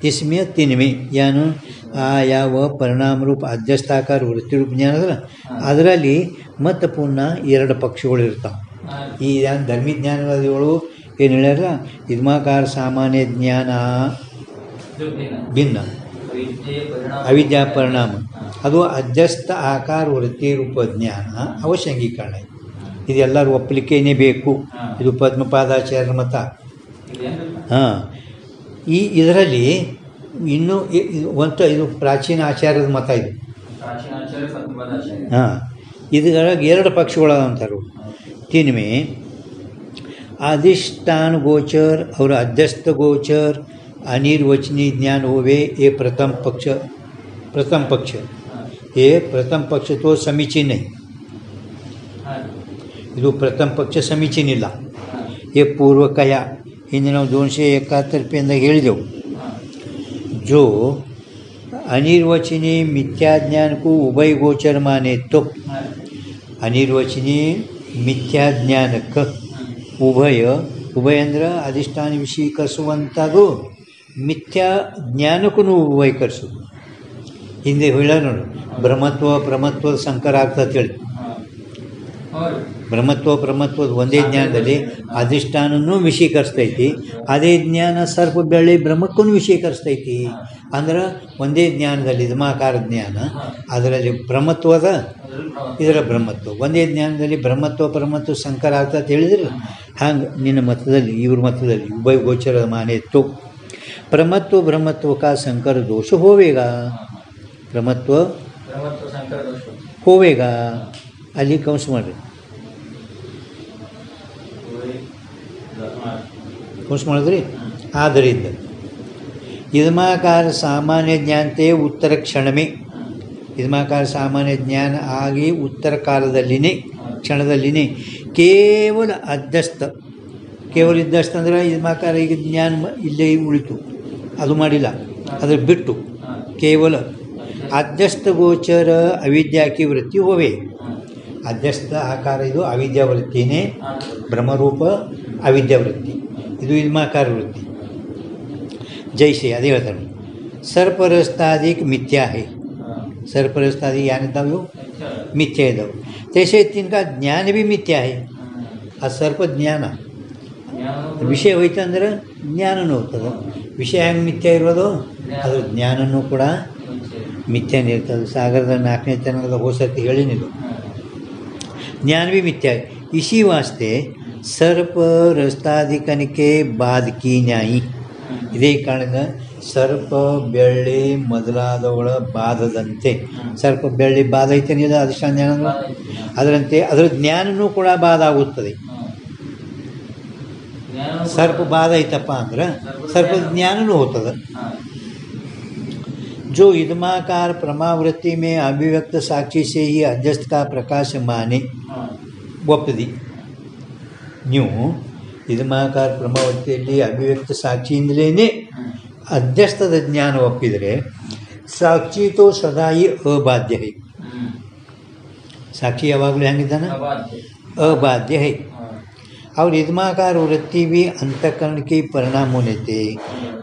ತಿಸ್ಮೆ ತಿನ್ಮೆ ಏನು ಆ ಯಾವ ಪರಿಣಾಮ ರೂಪ ಅಧ್ಯಸ್ಥಾಕಾರ ವೃತ್ತಿರೂಪ ಜ್ಞಾನ ಅದಲ್ಲ, ಅದರಲ್ಲಿ ಮತ್ತು ಪುನಃ ಎರಡು ಪಕ್ಷಗಳು ಇರ್ತಾವೆ. ಈ ಏನು ಧರ್ಮಿಜ್ಞಾನವಾದಿಗಳು ಏನು ಹೇಳ್ಯಾರ, ಇದ್ಮಾಕಾರ ಸಾಮಾನ್ಯ ಜ್ಞಾನ ಭಿನ್ನ ಅವಿದ್ಯಾ ಪರಿಣಾಮ ಅದು ಅಧ್ಯಸ್ಥ ಆಕಾರ ವೃತ್ತಿ ರೂಪ ಜ್ಞಾನ ಅವಶ್ಯ ಅಂಗೀಕರಣ. ಇದೆಲ್ಲರೂ ಒಪ್ಪಲಿಕ್ಕೇನೆ ಬೇಕು. ಇದು ಪದ್ಮಪಾದಾಚಾರ್ಯರ ಮತ. ಹಾಂ, ಇದರಲ್ಲಿ ಇನ್ನೂ ಇದು ಪ್ರಾಚೀನ ಆಚಾರ್ಯದ ಮತ. ಇದು ಹಾಂ, ಇದರೊಳಗೆ ಎರಡು ಪಕ್ಷಗಳಂತಾರು. ತಿನ್ಮೆ अधिष्ठान गोचर और अध्यस्त गोचर अनिर्वचनीय ज्ञान होवे ये प्रथम पक्ष ये प्रथम पक्ष तो समीचीन नहीं. ಇದು ಪ್ರಥಮ ಪಕ್ಷ ಸಮೀಚೀನ ಇಲ್ಲ. ये पूर्वकಯ ಹಿಂದೆ ನಾವು 271 ರೂಪಾಯಿಂದ ಹೇಳಿದೆವು. जो अनिर्वचनीय मिथ्या ज्ञान को उभय गोचर माने तो अनिर्वचनीय मिथ्या ज्ञानಕ್ಕೆ ಉಭಯ ಅಂದ್ರೆ ಅಧಿಷ್ಠಾನ ವಿಷಯೀಕರಿಸುವಂಥದ್ದು, ಮಿಥ್ಯಾ ಜ್ಞಾನಕ್ಕೂ ಉಭಯೀಕರಿಸೋದು. ಹಿಂದೆ ಹೇಳ ನೋಡು, ಬ್ರಹ್ಮತ್ವದ ಸಂಕರ ಆಗ್ತದೆ ಹೇಳಿ. ಬ್ರಹ್ಮತ್ವದ ಒಂದೇ ಜ್ಞಾನದಲ್ಲಿ ಅಧಿಷ್ಠಾನನೂ ವಿಷಯೀಕರಿಸ್ತೈತಿ, ಅದೇ ಜ್ಞಾನ ಸರ್ಪ ಬೆಳ್ಳಿ ಬ್ರಹ್ಮಕ್ಕೂ ವಿಷಯೀಕರಿಸ್ತೈತಿ. ಅಂದ್ರೆ ಒಂದೇ ಜ್ಞಾನದಲ್ಲಿ ಇದ್ಮಾಕಾರ ಜ್ಞಾನ, ಅದರಲ್ಲಿ ಬ್ರಹ್ಮತ್ವದ ಇದರ ಬ್ರಹ್ಮತ್ವ, ಒಂದೇ ಜ್ಞಾನದಲ್ಲಿ ಬ್ರಹ್ಮತ್ವ ಸಂಕರ ಆಗ್ತದೆ ಹೇಳಿದ್ರೆ, ಹಂಗೆ ನಿನ್ನ ಮತದಲ್ಲಿ ಇವ್ರ ಮತದಲ್ಲಿ ಉಭಯ ಗೋಚರ ಮಾನೇತ್ತು. ಬ್ರಹ್ಮತ್ವ ಕಾ ಸಂಕರ ದೋಷ ಹೋವೇಗಾ, ಬ್ರಹ್ಮತ್ವ ಹೋವೇಗಾ ಅಲ್ಲಿ ಕೌನ್ಸ್ ಮಾಡ್ರಿ, ಕೌನ್ಸ್ ಮಾಡಿದ್ರಿ. ಆದ್ದರಿಂದ ಇದ್ಮಾಕಾರ ಸಾಮಾನ್ಯ ಜ್ಞಾನತೆ ಉತ್ತರ ಕ್ಷಣಮೇ, ಇದ್ಮಾಕಾರ ಸಾಮಾನ್ಯ ಜ್ಞಾನ ಆಗಿ ಉತ್ತರ ಕಾಲದಲ್ಲಿನೇ ಕ್ಷಣದಲ್ಲಿನೇ ಕೇವಲ ಇದ್ದಸ್ಥ ಅಂದರೆ ಇದ್ಮಾಕಾರ ಈಗ ಜ್ಞಾನ ಇಲ್ಲೇ ಉಳಿತು, ಅದು ಮಾಡಿಲ್ಲ, ಅದ್ರ ಬಿಟ್ಟು ಕೇವಲ ಅಧ್ಯಸ್ಥ ಗೋಚರ ಅವಿದ್ಯಾಕಿ ವೃತ್ತಿ ಹೋವೆ. ಅಧ್ಯಸ್ಥ ಆಕಾರ ಇದು ಅವಿದ್ಯಾವೃತ್ತಿನೇ, ಬ್ರಹ್ಮರೂಪ ಅವಿದ್ಯಾವೃತ್ತಿ, ಇದು ಇದ್ಮಾಕಾರ ವೃತ್ತಿ. ಜೈಸೆ ಅದೇ ಹೇಳ್ತಾರೆ, ಸರ್ಪರಸ್ತಾದಿಕ್ ಮಿಥ್ಯಾ ಹೇ, ಸರ್ಪರಸ್ತಾದಿ ಏನಿದ್ದಾವೆ ಇವು ಮಿಥ್ಯಾ ಇದ್ದಾವೆ. ತೈಸೆ ತಿನ್ಕ ಜ್ಞಾನ ಭೀ ಮಿಥ್ಯಾ ಹೇ. ಆ ಸರ್ಪ ಜ್ಞಾನ ವಿಷಯ ಹೋಯ್ತಂದ್ರೆ ಜ್ಞಾನನೂ ಹೋಗ್ತದೆ. ವಿಷಯ ಹೆಂಗೆ ಮಿಥ್ಯಾ ಇರೋದು, ಅದು ಜ್ಞಾನನೂ ಕೂಡ ಮಿಥ್ಯಾನೇ ಇರ್ತದೆ. ಸಾಗರದ 4ನೇ ತನಕದ ಹೋಸತಿ ಹೇಳಿನಿಲ್ಲ, ಜ್ಞಾನ ಭೀ ಮಿಥ್ಯಾ. ಇಸಿ ವಾಸ್ತೆ ಸರ್ಪ ರಸ್ತಾದಿಕನಿಕೆ ಬಾಧಕಿ ನ್ಯಾಯಿ. ಇದೇ ಕಾರಣದಿಂದ ಸರ್ಪ ಬೆಳ್ಳಿ ಮೊದಲಾದವುಗಳ ಬಾಧದಂತೆ, ಸರ್ಪ ಬೆಳ್ಳಿ ಬಾಧ ಐತೇನಿಲ್ಲ ಅಧಿಷ್ಠಾನ ಜ್ಞಾನ, ಅದರಂತೆ ಅದರ ಜ್ಞಾನನೂ ಕೂಡ ಬಾಧ ಆಗುತ್ತದೆ. ಸರ್ಪ ಬಾಧ ಐತಪ್ಪ ಅಂದ್ರೆ ಸರ್ಪದ ಜ್ಞಾನನೂ ಹೋಗ್ತದೆ. जो इदमाकार प्रमावृत्ति में अभिव्यक्त साक्षी से ही अध्यस्थ का प्रकाश माने ಒಪ್ಪದಿ. ನೀವು ಇದ್ಮಾಕಾರ ಪ್ರಮಾವೃತ್ತಿಯಲ್ಲಿ ಅಭಿವ್ಯಕ್ತ ಸಾಕ್ಷಿಯಿಂದಲೇ ಅಧ್ಯಸ್ಥದ ಜ್ಞಾನ ಒಪ್ಪಿದರೆ ಸಾಕ್ಷಿ ತೋ ಸದಾಯಿ ಅಬಾಧ್ಯ ಹೈ. ಸಾಕ್ಷಿ ಯಾವಾಗಲೂ ಹೆಂಗಿದ್ದಾನೆ, अबाध्य है. और इदमाकार वृत्ति भी अंतःकरण के परिणाम होने थे.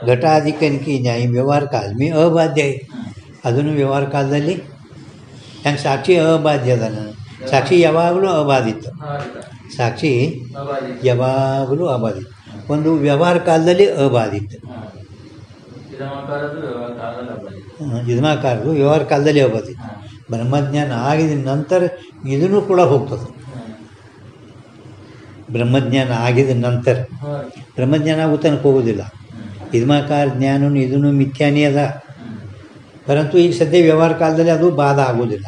घटाधिकरण की न्याय व्यवहार काल में अबाध्य है. ಅದನ್ನು ವ್ಯವಹಾರ ಕಾಲದಲ್ಲಿ ಹೆಂಗೆ ಸಾಕ್ಷಿ ಅಬಾಧ್ಯ ಅದಾನ, ಸಾಕ್ಷಿ ಯಾವಾಗಲೂ ಅಬಾಧಿತ, ಸಾಕ್ಷಿ ಯಾವಾಗಲೂ ಅಬಾಧಿತ, ಒಂದು ವ್ಯವಹಾರ ಕಾಲದಲ್ಲಿ ಅಬಾಧಿತ. ಇದ್ಮಾಕಾರದು ವ್ಯವಹಾರ ಕಾಲದಲ್ಲಿ ಅಬಾಧಿತ. ಬ್ರಹ್ಮಜ್ಞಾನ ಆಗಿದ ನಂತರ ಇದನ್ನು ಕೂಡ ಹೋಗ್ತದೆ. ಬ್ರಹ್ಮಜ್ಞಾನ ಆಗಿದ ನಂತರ ಬ್ರಹ್ಮಜ್ಞಾನ ಆಗೋ ತನಕ ಹೋಗೋದಿಲ್ಲ. ಇದ್ಮಾಕಾರ ಜ್ಞಾನನು ಇದನ್ನು ಮಿಥ್ಯಾನೇ ಅದ, परंतु ಈಗ सद्य व्यवहार कालದಲ್ಲಿ ಅದು ಬಾಧ ಆಗೋದಿಲ್ಲ.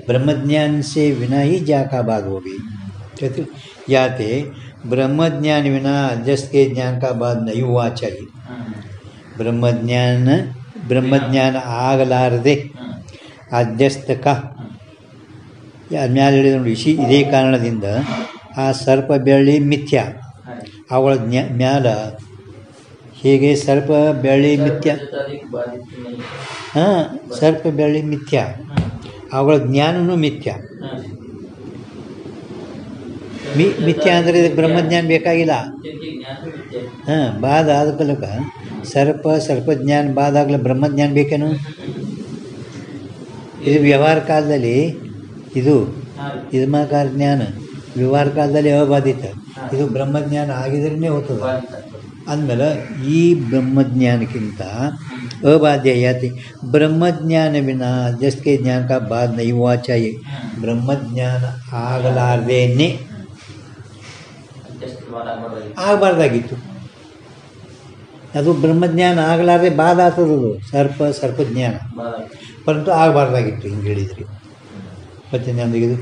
ब्रह्मज्ञान से बिना ही जा का बाध होगी. कहते याते ब्रह्मज्ञान बिना अध्यस्त के ज्ञान का बाध नहीं हुआ चाहिए. ब्रह्मज्ञान ಆಗಲಾರದೆ ಅಧ್ಯಸ್ತಕ ಮ್ಯಾಲೆ ಹೇಳಿದ ನೋಡಿ. ಇದೇ ಕಾರಣದಿಂದ ಆ ಸರ್ಪ ಬೆಳ್ಳಿ ಮಿಥ್ಯಾ, ಅವಳ ಮ್ಯಾಲ ಹೇಗೆ ಸರ್ಪ ಬೆಳ್ಳಿ ಮಿಥ್ಯ, अधिक बाधित नहीं। ಹಾಂ, ಸರ್ಪ ಬೆಳ್ಳಿ ಮಿಥ್ಯ, ಅವುಗಳ ಜ್ಞಾನನೂ ಮಿಥ್ಯ. ಮಿಥ್ಯ ಅಂದರೆ ಇದಕ್ಕೆ ಬ್ರಹ್ಮಜ್ಞಾನ ಬೇಕಾಗಿಲ್ಲ. जिनके ज्ञान में विद्या है। ಹಾಂ, ಬಾಧ ಆದ ಕಲಕ ಸರ್ಪಜ್ಞಾನ ಬಾಧ ಆಗಲಿ ಬ್ರಹ್ಮಜ್ಞಾನ ಬೇಕೇನು? ಇದು ವ್ಯವಹಾರ ಕಾಲದಲ್ಲಿ ಇದು ಇದ್ಮಾಕಾರ ಜ್ಞಾನ, ವ್ಯವಹಾರ ಕಾಲದಲ್ಲಿ ಅಬಾಧಿತ. ಇದು ಬ್ರಹ್ಮಜ್ಞಾನ ಆಗಿದ್ರೇ ಹೋಗ್ತದೆ. बाधित है। ಅಂದಮೇಲೆ ಈ ಬ್ರಹ್ಮಜ್ಞಾನಕ್ಕಿಂತ अबाध्य याति ब्रह्मज्ञान बिना जस्ट के ज्ञान का बाद नहीं हुआ चाहिए. ब्रह्मज्ञान ಆಗಲಾರ್ದೇನೆ ಆಗಬಾರ್ದಾಗಿತ್ತು. ಅದು ಬ್ರಹ್ಮಜ್ಞಾನ ಆಗಲಾರ್ದೆ ಬಾಧ ಆಗ್ತದದು ಸರ್ಪಜ್ಞಾನ, ಪರಂತು ಆಗಬಾರ್ದಾಗಿತ್ತು. ಹಿಂಗೆ ಹೇಳಿದ್ರಿ ಮತ್ತೆ ಇದು ಇದು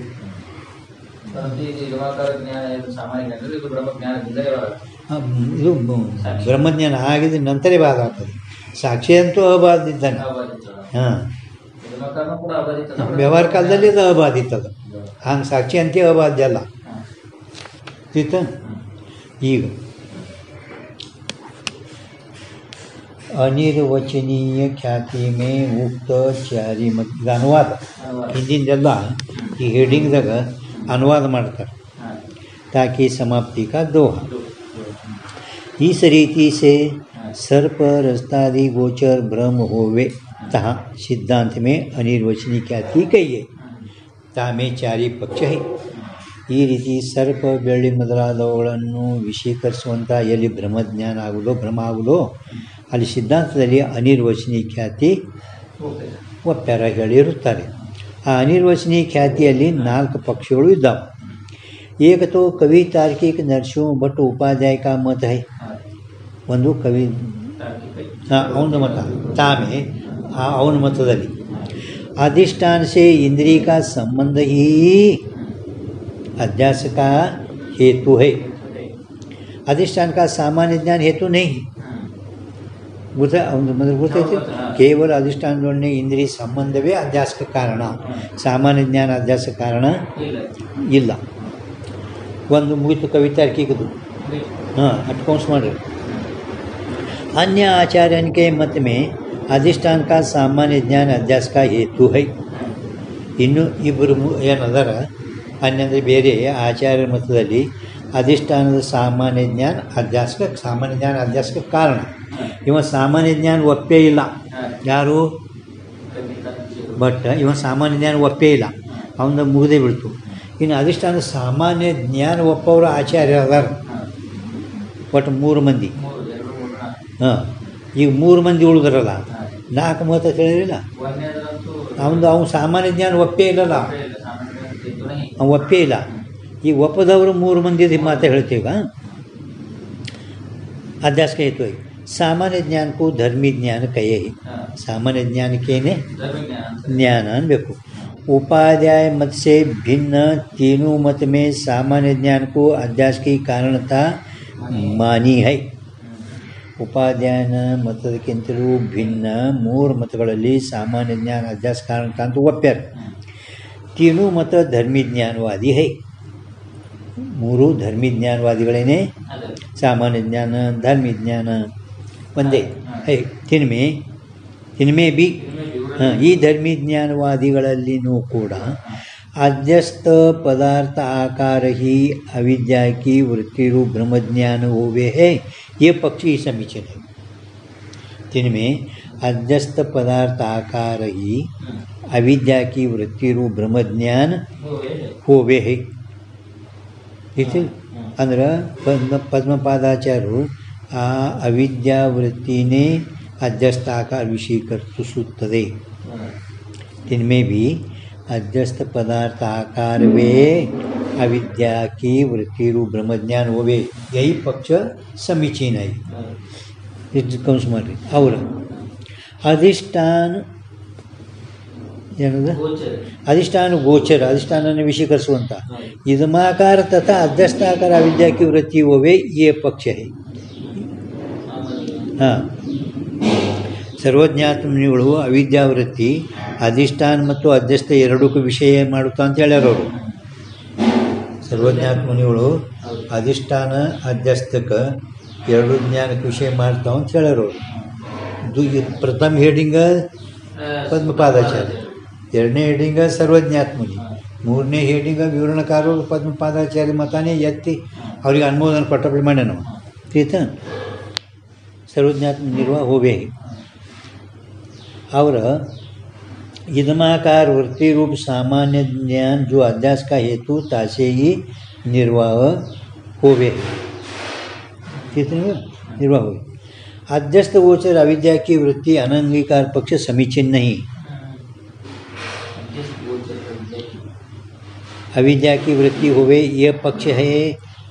ಬ್ರಹ್ಮಜ್ಞಾನ ಆಗಿದ ನಂತರ ಬಾಧ ಆಗ್ತದೆ. ಸಾಕ್ಷಿ ಅಂತೂ ಅಬಾಧಿತಾನೆ. ಹಾಂ, ವ್ಯವಹಾರ ಕಾಲದಲ್ಲಿ ಅದು ಅಬಾಧಿತ. ಅದು ಹಂಗೆ ಸಾಕ್ಷಿ ಅಂತ ಅಬಾಧ್ಯ ಅಲ್ಲ. ठीक है. ಈಗ ಅನಿರ್ವಚನೀಯ ಖ್ಯಾತಿ ಮೇ ಉಕ್ತ ಚಾರಿ ಮತ್ತು ಅನುವಾದ ಹಿಂದಿಂದೆಲ್ಲ ಈ ಹೆಡಿಂಗ್ದಾಗ ಅನುವಾದ ಮಾಡ್ತಾರೆ. ताकि समाप्ति का दोहा. इस रीति से सर्प रस्तादि गोचर भ्रम होवे तहाँ सिद्धांत में अनिर्वचनीय ख्याति कहिए. तामे चारि पक्ष है. ಈ ರೀತಿ ಸರ್ಪ ಬೆಳ್ಳಿ ಮೊದಲಾದವುಗಳನ್ನು ವಿಷೀಕರಿಸುವಂಥ ಎಲ್ಲಿ ಬ್ರಹ್ಮಜ್ಞಾನ ಆಗುವುದೋ ಭ್ರಮ ಆಗುವುದೋ ಅಲ್ಲಿ ಸಿದ್ಧಾಂತದಲ್ಲಿ ಅನಿರ್ವಚನೀಯ ಖ್ಯಾತಿ ಒಪ್ಪ್ಯಾರ ಹೇಳಿರುತ್ತಾರೆ. ಆ ಅನಿರ್ವಚನೀಯ ಖ್ಯಾತಿಯಲ್ಲಿ 4 ಪಕ್ಷಗಳು ಇದ್ದಾವೆ. एक तो कवि तार्किक नरसिंह भट्ट उपाध्याय का मत है. ಒಂದು ಕವಿ ಅವನ ಮತ ತಾಮೆ ಅವನ ಮತದಲ್ಲಿ अधिष्ठान से इंद्रिय का संबंध ही अध्यास का हेतु है. अधिष्ठान का सामान्य ज्ञान हेतु नहीं. ಗೊತ್ತೈತಿ. ಕೇವಲ ಅಧಿಷ್ಠಾನದೊಡನೆ ಇಂದ್ರಿಯ ಸಂಬಂಧವೇ ಅಧ್ಯಾಸಕ್ಕೆ ಕಾರಣ, ಸಾಮಾನ್ಯ ಜ್ಞಾನ ಅಧ್ಯಾಸಕ್ಕೆ ಕಾರಣ ಇಲ್ಲ. ಒಂದು ಮುಗಿತು ಕವಿತಾರ್ಕಿಕದು. ಹಾಂ, ಅಟ್ಕೌನ್ಸ್ ಮಾಡಿರಿ. अन्य आचार्यन के मत में अधिष्ठान का सामान्य ज्ञान अध्यास का हेतु है. ಇನ್ನು ಇಬ್ಬರು ಏನದಾರ ಅನ್ನಂದರೆ ಬೇರೆ ಆಚಾರ್ಯರ ಮತದಲ್ಲಿ ಅಧಿಷ್ಠಾನದ ಸಾಮಾನ್ಯ ಜ್ಞಾನ ಅಧ್ಯಾಸಕ್ಕೆ ಕಾರಣ. ಇವ ಸಾಮಾನ್ಯ ಜ್ಞಾನ ಒಪ್ಪೇ ಇಲ್ಲ. ಯಾರು? ಬಟ್ ಇವ ಸಾಮಾನ್ಯ ಜ್ಞಾನ ಒಪ್ಪೇ ಇಲ್ಲ, ಅವನ ಮುಗಿದೇ ಬಿಡ್ತು. ಇನ್ನು ಅಧಿಷ್ಠಾನ ಸಾಮಾನ್ಯ ಜ್ಞಾನ ಒಪ್ಪವರು ಆಚಾರ್ಯ ಅದಾರ ಒಟ್ಟು 3 ಮಂದಿ. ಹಾಂ, ಈಗ 3 ಮಂದಿ ಉಳಿದ್ರಲ್ಲ, 4 ಮತ ತಿಳಿದಿಲ್ಲ. ಅವನು ಸಾಮಾನ್ಯ ಜ್ಞಾನ ಒಪ್ಪೇ ಇಲ್ಲಲ್ಲ, ಅವ್ನು ಒಪ್ಪೇ ಇಲ್ಲ. ಈಗ ಒಪ್ಪದವರು 3 ಮಂದಿ ಮಾತು ಹೇಳ್ತೀಗ अध्यास का हेतु है. सामान्य ज्ञान को धर्मी ज्ञान कहे. सामान्य ज्ञान केने ज्ञान अनಬೇಕು. उपाध्याय मत से भिन्न तीनों मत में सामान्य ज्ञान को अध्यास की कारणता मानी है. ಉಪಾಧ್ಯಾಯನ ಮತದಕ್ಕಿಂತಲೂ ಭಿನ್ನ 3 ಮತಗಳಲ್ಲಿ ಸಾಮಾನ್ಯ ಜ್ಞಾನ ಅಧ್ಯಾಸ ಕಾರಣ ಅಂತ ಒಪ್ಪ್ಯಾರ. ತೀನು ಮತ ಧರ್ಮಿ ಜ್ಞಾನವಾದಿ ಹೈ. 3 ಧರ್ಮಿ ಜ್ಞಾನವಾದಿಗಳೇನೆ. ಸಾಮಾನ್ಯ ಜ್ಞಾನ ಧರ್ಮಿ ಜ್ಞಾನ ಒಂದೇ ಹೈ. ತಿನ್ಮೆ ಬಿ ಈ ಧರ್ಮಿ ಜ್ಞಾನವಾದಿಗಳಲ್ಲಿನೂ ಕೂಡ अध्यस्त पदार्थ आकार ही अविद्या की वृत्ति रूप ब्रह्मज्ञान हुए है. ये पक्षी समीचीन है. जिनमें अध्यस्त पदार्थ आकार ही अविद्या की वृत्ति रूप ब्रह्मज्ञान हुए है. इति ಅಂದ್ರೆ ಪದ್ಮಪಾದಾಚಾರ್ಯರು ಆ ಅವಿದ್ಯಾ ವೃತ್ತಿನೇ ಅಧ್ಯಸ್ಥ ಆಕಾರ ವಿಷೀಕರಿಸುತ್ತದೆ. जिनमें भी अध्यस्त पदार्थ आकार वे अविद्या की वृत्ति रूप ब्रह्मज्ञान होवे. यही पक्ष समीचीन है. कौन सुमारी और अधिष्ठान ಏನದ अधिष्ठान गोचर अधिष्ठान विषीकरिಸುವಂತ इदमाकार तथा अध्यस्थाकार अविद्या की वृत्ति होवे. ये पक्ष है. हाँ, ಸರ್ವಜ್ಞಾತ್ಮನಿಗಳು ಅವಿದ್ಯಾವೃತ್ತಿ ಅಧಿಷ್ಠಾನ ಮತ್ತು ಅಧ್ಯಸ್ಥ ಎರಡಕ್ಕೂ ವಿಷಯ ಮಾಡುತ್ತಾ ಅಂತ ಹೇಳ್ಯಾರ ಅವರು. ಸರ್ವಜ್ಞಾತ್ಮನಿಗಳು ಅಧಿಷ್ಠಾನ ಅಧ್ಯಸ್ಥಕ್ಕೆ ಎರಡು ಜ್ಞಾನಕ್ಕೆ ವಿಷಯ ಮಾಡ್ತಾವ ಅಂತ ಹೇಳ್ಯಾರ ಅವರು. ಪ್ರಥಮ ಹೆಡಿಂಗ ಪದ್ಮಪಾದಾಚಾರ್ಯ, ಎರಡನೇ ಹೆಡಿಂಗ ಸರ್ವಜ್ಞಾತ್ಮನಿ, ಮೂರನೇ ಹೆಡಿಂಗ ವಿವರಣಕಾರರು ಪದ್ಮಪಾದಾಚಾರ್ಯ ಮತಾನೇ ಎತ್ತಿ ಅವ್ರಿಗೆ ಅನುಮೋದನೆ ಕೊಟ್ಟಪಡಿ ಮಾಡ್ಯ ನಾವು ठीक है. सर्वज्ञात्म निर्वाह हो गए और इदमाकार वृत्ति रूप सामान्य ज्ञान जो अध्यास का हेतु तासे ही निर्वाह हो गए. कितने निर्वाह हुए. अध्यस्त गोचर अविद्या की वृत्ति अनंगीकार पक्ष समीचीन नहीं. अविद्या की वृत्ति होवे यह पक्ष है.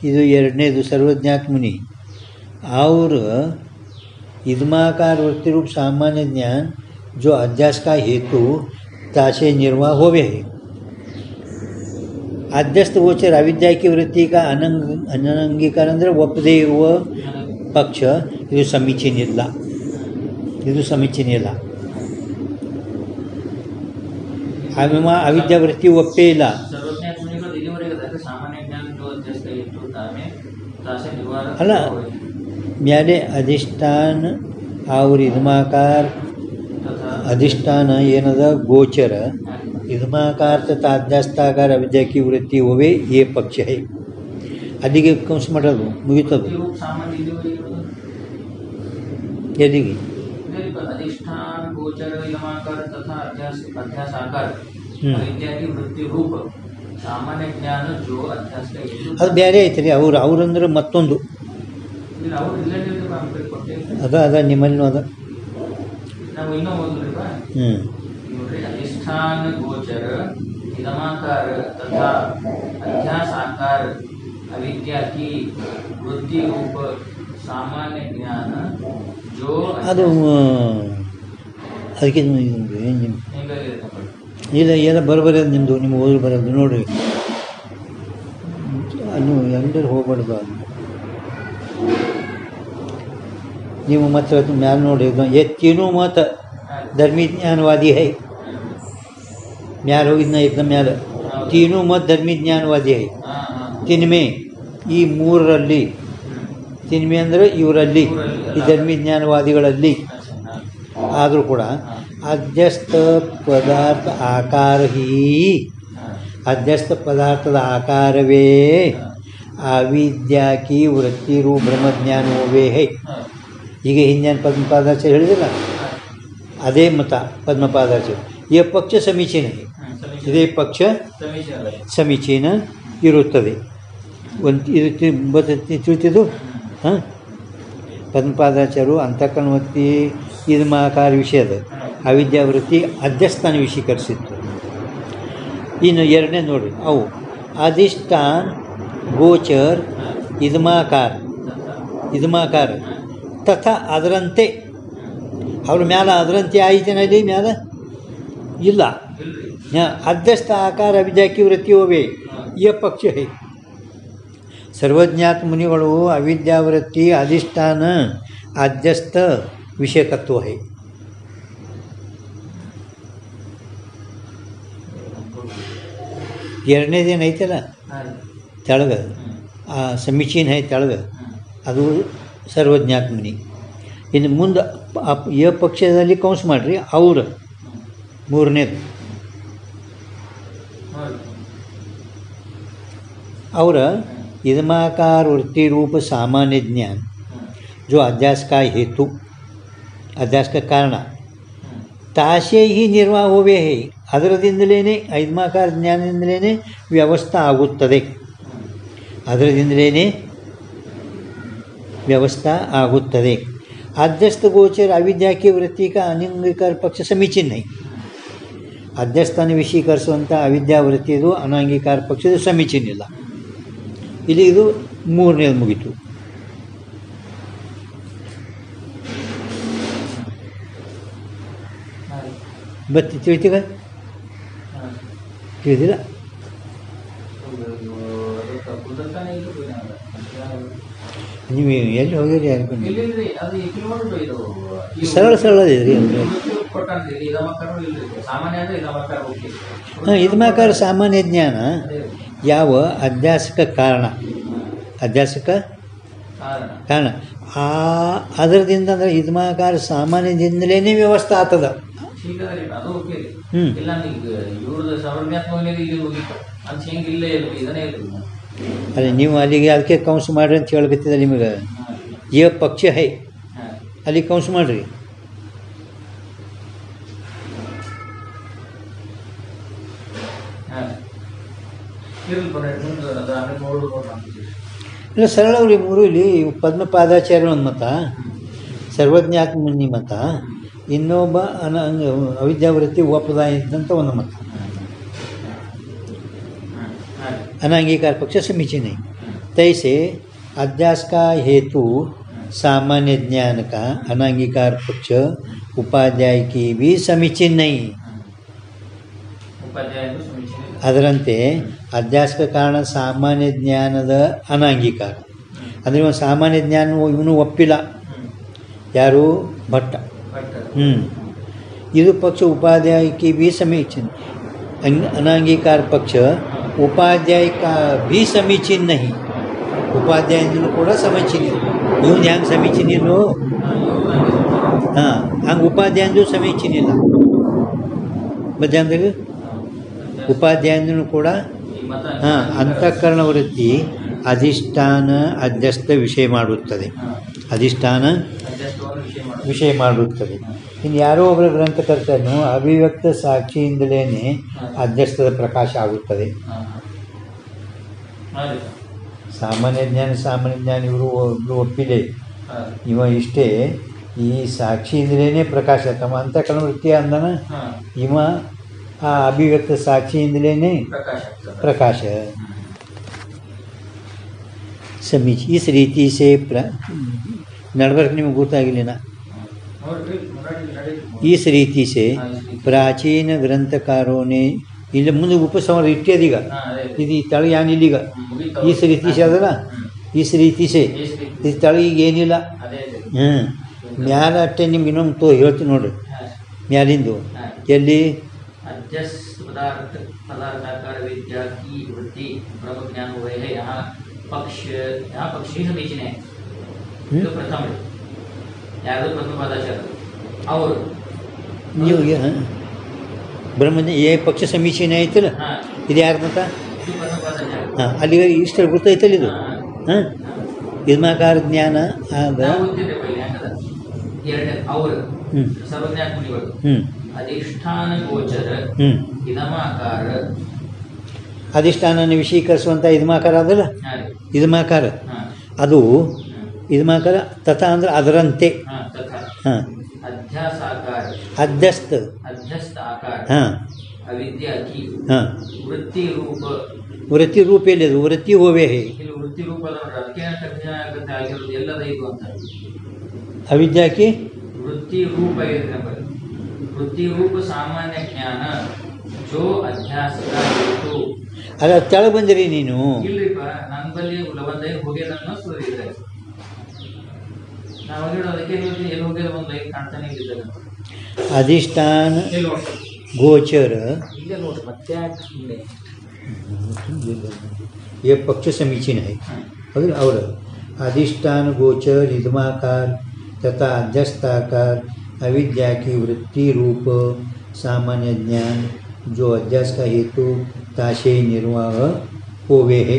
ಇದು ಎರಡನೇದು ಸರ್ವಜ್ಞಾತ್ಮನಿ. और इदमाकार वृत्ति रूप सामान्य ज्ञान जो अध्यास का हेतु तासे निर्वाह होवे है. अध्यस्त गोचर अविद्या की वृत्ति का अनंगीकार ಅಂದರೆ ಒಪ್ಪದೇ ಇರುವ ಪಕ್ಷ ಇದು ಸಮೀಚೀನ ಇಲ್ಲ. ಇದು ಸಮೀಚೀನ ಇಲ್ಲ. ಅವಿದ್ಯಾ ವೃತ್ತಿ ಒಪ್ಪೇ ಇಲ್ಲ. ಅಲ್ಲ म्याले अधिष्ठान और इदमाकार अधिष्ठान ಏನದ गोचर इदमाकार तथा अध्यास्ताकार अविद्या की वृत्ति होवे ये पक्ष है. ಅಲ್ಲಿಗೆ ಕಂಸ ಮಾಡೋದು ಮುಗಿತದು. ಎಲ್ಲಿಗೆ अधिष्ठान गोचर इदमाकार तथा अध्यासाकार अविद्या की वृत्ति रूप सामान्य ज्ञान जो अध्यास का हेतु ಅದು ಬೇರೆ ಐತ್ರಿ. ಅವ್ರಂದ್ರೆ ಮತ್ತೊಂದು ಅದ ನಿಮ್ಮಲ್ಲಿ ಅದ ನಾವು ಇನ್ನೂ ಓದಿದ್ರಿವಾ. ನೋಡ್ರಿ, अधिष्ठान गोचर इदमाकार तथा अध्यासाकार अविद्या की वृत्ति रूप सामान्य ज्ञान जो ಅದು ಅದಕ್ಕೆ ಇಲ್ಲ ಎಲ್ಲ ಬರೋಬರಿ ಅದು ನಿಮ್ಮದು. ನಿಮ್ಗೆ ಓದಿ ಬರೋದು ನೋಡಿರಿ. ಅದು ಎಲ್ಲರೂ ಹೋಗ್ಬಾರ್ದು. ಅದು ನೀವು ಮತ್ತೆ ಮ್ಯಾಲೆ ನೋಡಿ. ये तीनों मत धर्मी ज्ञानवादी है. ಮ್ಯಾಲೆ ಹೋಗಿದ್ನ एकदम ಮ್ಯಾಲೆ. तीनों मत धर्मी ज्ञानवादी है. ತಿನ್ಮೆ ಈ ಮೂರರಲ್ಲಿ, ತಿನ್ಮೆ ಅಂದರೆ ಇವರಲ್ಲಿ, ಈ ಧರ್ಮಿ ಜ್ಞಾನವಾದಿಗಳಲ್ಲಿ. ಆದರೂ ಕೂಡ ಅಧ್ಯಸ್ಥ ಪದಾರ್ಥ ಆಕಾರ ಅಧ್ಯಸ್ಥ ಪದಾರ್ಥದ ಆಕಾರವೇ ಅವಿದ್ಯಾ ಕಿ ವೃತ್ತಿ ರೂಪ ಬ್ರಹ್ಮಜ್ಞಾನವೇ ಹೈ. ಈಗ ಹಿಂದಿನ ಪದ್ಮಪಾದಾಚಾರ್ಯ ಹೇಳಿದಿಲ್ಲ, ಅದೇ ಮತ ಪದ್ಮಪಾದಾಚಾರ್ಯ. ಈ ಪಕ್ಷ ಸಮೀಚೀನ, ಇದೇ ಪಕ್ಷ ಸಮೀಚೀನ ಇರುತ್ತದೆ. ಒಂದು ಇದು ತಿಳಿತಿದ್ದು. ಹಾಂ, ಪದ್ಮಪಾದಾಚಾರ್ಯರು ಅಂತಃಕರಣವೃತ್ತಿ ಇದಮಾಕಾರ ವಿಷಯದ ಅವಿದ್ಯಾವೃತ್ತಿ ಅಧ್ಯಸ್ಥಾನ ವಿಷೀಕರಿಸಿತ್ತು. ಇನ್ನು ಎರಡನೇ ನೋಡಿ, ಅವು ಅಧಿಷ್ಠಾನ್ ಗೋಚರ್ ಇದಮಾಕಾರ ತಥಾ ಅದರಂತೆ. ಅವ್ರ ಮ್ಯಾಲ ಅದರಂತೆ ಆಯಿತೇನಲ್ಲಿ ಮ್ಯಾಲ ಇಲ್ಲ. ಅಧ್ಯಸ್ಥ ಆಕಾರ ಅವಿದ್ಯಾ ಕಿ ವೃತ್ತಿ ಹೋವೆ ಯ ಪಕ್ಷ ಹೇ. ಸರ್ವಜ್ಞಾತ ಮುನಿಗಳು ಅವಿದ್ಯಾವೃತ್ತಿ ಅಧಿಷ್ಠಾನ ಅಧ್ಯಸ್ಥ ವಿಷಯಕತ್ವ ಹೇ. ಎರಡನೇದೇನು ಐತಲ್ಲ ತೆಳಗೆ, ಆ ಸಮೀಚೀನ ಹೈ ತೆಳಗೆ, ಅದು ಸರ್ವಜ್ಞಾತ ಮುನಿ. ಇನ್ನು ಮುಂದೆ ಯ ಪಕ್ಷದಲ್ಲಿ ಕೌನ್ಸ್ ಮಾಡಿರಿ. ಅವ್ರ ಮೂರನೇದು ಅವರ इदमाकार वृत्ति रूप सामान्य ज्ञान जो अध्यास का हेतु, अध्यास का कारण ताशे ही निर्वाह होवे है. ಅದರದಿಂದಲೇ ಐದಮಾಕಾರ ಜ್ಞಾನದಿಂದಲೇ ವ್ಯವಸ್ಥೆ ಆಗುತ್ತದೆ. ಅದರದಿಂದಲೇ ವ್ಯವಸ್ಥೆ ಆಗುತ್ತದೆ. ಅಧ್ಯಸ್ಥ ಗೋಚರ ಅವಿದ್ಯಾ ಕಿ ವೃತ್ತಿ ಕಾ ಅನಂಗೀಕಾರ ಪಕ್ಷ ಸಮೀಚೀನ नहीं. ಅಧ್ಯಸ್ಥಾನ ವಿಷೀಕರಿಸುವಂಥ ಅವಿದ್ಯಾ ವೃತ್ತಿದು ಅನಂಗೀಕಾರ ಪಕ್ಷದ ಸಮೀಚೀನ ಇಲ್ಲ. ಇಲ್ಲಿ ಇದು ಮೂರನೇದು ಮುಗೀತು. ಬತ್ತಿ ತಿಳಿತೀಗ ತಿಳಿದಿಲ್ಲ. ನೀವು ಎಲ್ಲಿ ಹೋಗಿರಿ ಅನ್ಕೊಂಡು ಸರಳ ಇದ್ರಿ ಅಂದರೆ. ಹಾಂ, ಇದಮಾಕಾರ ಸಾಮಾನ್ಯ ಜ್ಞಾನ ಯಾವ ಅಧ್ಯಾಸಕ ಕಾರಣ, ಅಧ್ಯಾಸಕ ಕಾರಣ ಅದರದಿಂದ ಅಂದರೆ ಇದ್ಮಾಕಾರ ಸಾಮಾನ್ಯದಿಂದಲೇ ವ್ಯವಸ್ಥೆ ಆಗ್ತದ. ಅದೇ ನೀವು ಅಲ್ಲಿಗೆ ಅದಕ್ಕೆ ಕೌನ್ಸ್ ಮಾಡ್ರಿ ಅಂತ ಹೇಳ್ಬೇಕಿದೆ ನಿಮಗೆ. ಯ ಪಕ್ಷ ಹೈ ಅಲ್ಲಿ ಕೌನ್ಸ್ ಮಾಡ್ರಿ. ಇಲ್ಲ ಸರಳವ್ರಿ ಮೂರು ಇಲ್ಲಿ ಪದ್ಮಪಾದಾಚಾರ್ಯ ಒಂದು ಮತ, ಸರ್ವಜ್ಞಾತ್ಮ ಮುನಿ ಮತ, ಇನ್ನೊಬ್ಬ ಅವಿದ್ಯಾವೃತ್ತಿ ಉಪಪ್ರದಾಯ ಅಂತ ಒಂದು ಮತ. अनांगीकार पक्ष समीचीन नहीं. तैसे अध्यास का हेतु सामान्य ज्ञान का अनांगीकार पक्ष उपाध्याय की भी समीचीन नहीं. ಅದರಂತೆ ಅಧ್ಯಾಸಕ ಕಾರಣ ಸಾಮಾನ್ಯ ಜ್ಞಾನದ ಅನಾಂಗೀಕಾರ ಅಂದರೆ ಒಂದು ಸಾಮಾನ್ಯ ಜ್ಞಾನ ಇವನು ಒಪ್ಪಿಲ್ಲ, ಯಾರು ಭಟ್ಟ. ಇದು ಪಕ್ಷ ಉಪಾಧ್ಯಾಯಕ್ಕೆ भी समीचीन, अनांगीकार पक्ष उपाध्याय का भी समीचीन नहीं. ಉಪಾಧ್ಯಾಯಂದು ಕೂಡ ಸಮೀಚೀನ ಇಲ್ಲ. ಇವನು ಹೆಂಗೆ ಸಮೀಚೀನ ಇಲ್ಲೋ ಹಂಗೆ ಉಪಾಧ್ಯಾಯಂದು ಸಮೀಚೀನ ಇಲ್ಲ. ಬಜಾಂದ್ರೆ ಉಪಾಧ್ಯಾಯಂದು ಕೂಡ ಅಂತಃಕರಣ ವೃತ್ತಿ ಅಧಿಷ್ಠಾನ ಅಧ್ಯಸ್ಥ ವಿಷಯ ಮಾಡುತ್ತದೆ. ಅಧಿಷ್ಠಾನ ವಿಷಯ ಮಾಡುತ್ತದೆ. ಇನ್ನು ಯಾರೋ ಒಬ್ಬರ ಗ್ರಂಥಕರ್ತನು ಅಭಿವ್ಯಕ್ತ ಸಾಕ್ಷಿಯಿಂದಲೇ ಅಧ್ಯಸ್ಥದ ಪ್ರಕಾಶ ಆಗುತ್ತದೆ. ಸಾಮಾನ್ಯ ಜ್ಞಾನ ಇವರು ಒಪ್ಪಿದೆ. ಇವ ಇಷ್ಟೇ ಈ ಸಾಕ್ಷಿಯಿಂದಲೇ ಪ್ರಕಾಶ. ತಮ್ಮ ಅಂತಃಕರಣ ವೃತ್ತಿ ಅಂದನ ಇವ ಆ ಅಭಿವ್ಯಕ್ತ ಸಾಕ್ಷಿಯಿಂದಲೇ ಪ್ರಕಾಶ. ಸಮೀಚ इस रीति से नड़बर्क निಮಗೆ ಗೊತ್ತಾಗಿಲ್ಲ. इस रीति से प्राचीन ग्रंथकारों ने ಇಲ್ಲಿ ಮುಂದೆ ಉಪಸಂಹಾರ ಇಟ್ಟಿದೀಗ ಇದು ತಳಗ ಏನಿಲ್ಲೀಗ. ಈಸ್ ರೀತಿ ಸೆ ಅದಲ್ಲ, ಈಸ್ ರೀತಿ ಸೆ ಇದು ತಳಗ ಏನಿಲ್ಲ. ಮ್ಯಾಲ ಅಷ್ಟೇ ನಿಮ್ಗೆ ಇನ್ನೊಂದು ಹೇಳ್ತೀನಿ ನೋಡ್ರಿ. ಮ್ಯಾಲಿಂದು ಎಲ್ಲಿ पदार्थाकार विद्या की वृत्ति ब्रह्म ज्ञान हुए है. यहाँ पक्ष ही समीचीन है. तो प्रथम यादव पद्मपादाचार्य और ನೀವು ಬ್ರಹ್ಮ ये ಪಕ್ಷ ಸಮೀಚೀನ ಐತಲ್ಲ, ಇದು ಯಾರ ಮತ? ಅಲ್ಲಿಗೆ ಇಷ್ಟ ಗೊತ್ತೈತಲ್ಲ ಇದು. ಇದ್ಮಾಕಾರ ಜ್ಞಾನ ಆದ ಅಧಿಷ್ಠಾನ ಗೋಚರ ಇದಮಾಕಾರ, ಅಧಿಷ್ಠಾನ ವಿಷೀಕರಿಸುವಂಥ ಇದ್ಮಾಕಾರ ಅದಲ್ಲ, ಇದ್ಮಾಕಾರ ಅದು ಇದ್ಮಾಕಾರ ತಥಾ ಅಂದ್ರೆ ಅದರಂತೆ. ಹಾಂ अध्यस्त आकार अविद्या की वृत्ति रूप एलिದು वृत्ति होवे है. वृत्ति रूप अविद्या की वृत्ति रूप वृत्ति रूप सामान्य ज्ञान जो अध्यास का हेतु. ಅಲ್ಲ ತಳ ಬಂದಿರಿ ನೀನು. ಇಲ್ರಿಪ್ಪ ನನ್ನ ಬಲ್ಲಿ ಲವಂದೆ ಹೋಗ್ಯದನ್ನ ಸುರಿದ್ರೆ ನಾವು ಅದಕ್ಕೆ ಎಲ್ಲಿ ಹೋಗ್ಯದ ಒಂದು ಲೈಟ್ ಕಾಣ್ತಾನೆ ಇದ್ದಾಗ अधिष्ठान गोचर ये पक्ष समीचीन है. और अधिष्ठान गोचर इदमाकार तथा अध्यस्थाकार अविद्या की वृत्ति रूप सामान्य ज्ञान जो अध्यास का हेतु ताशे निर्वाह होवे है.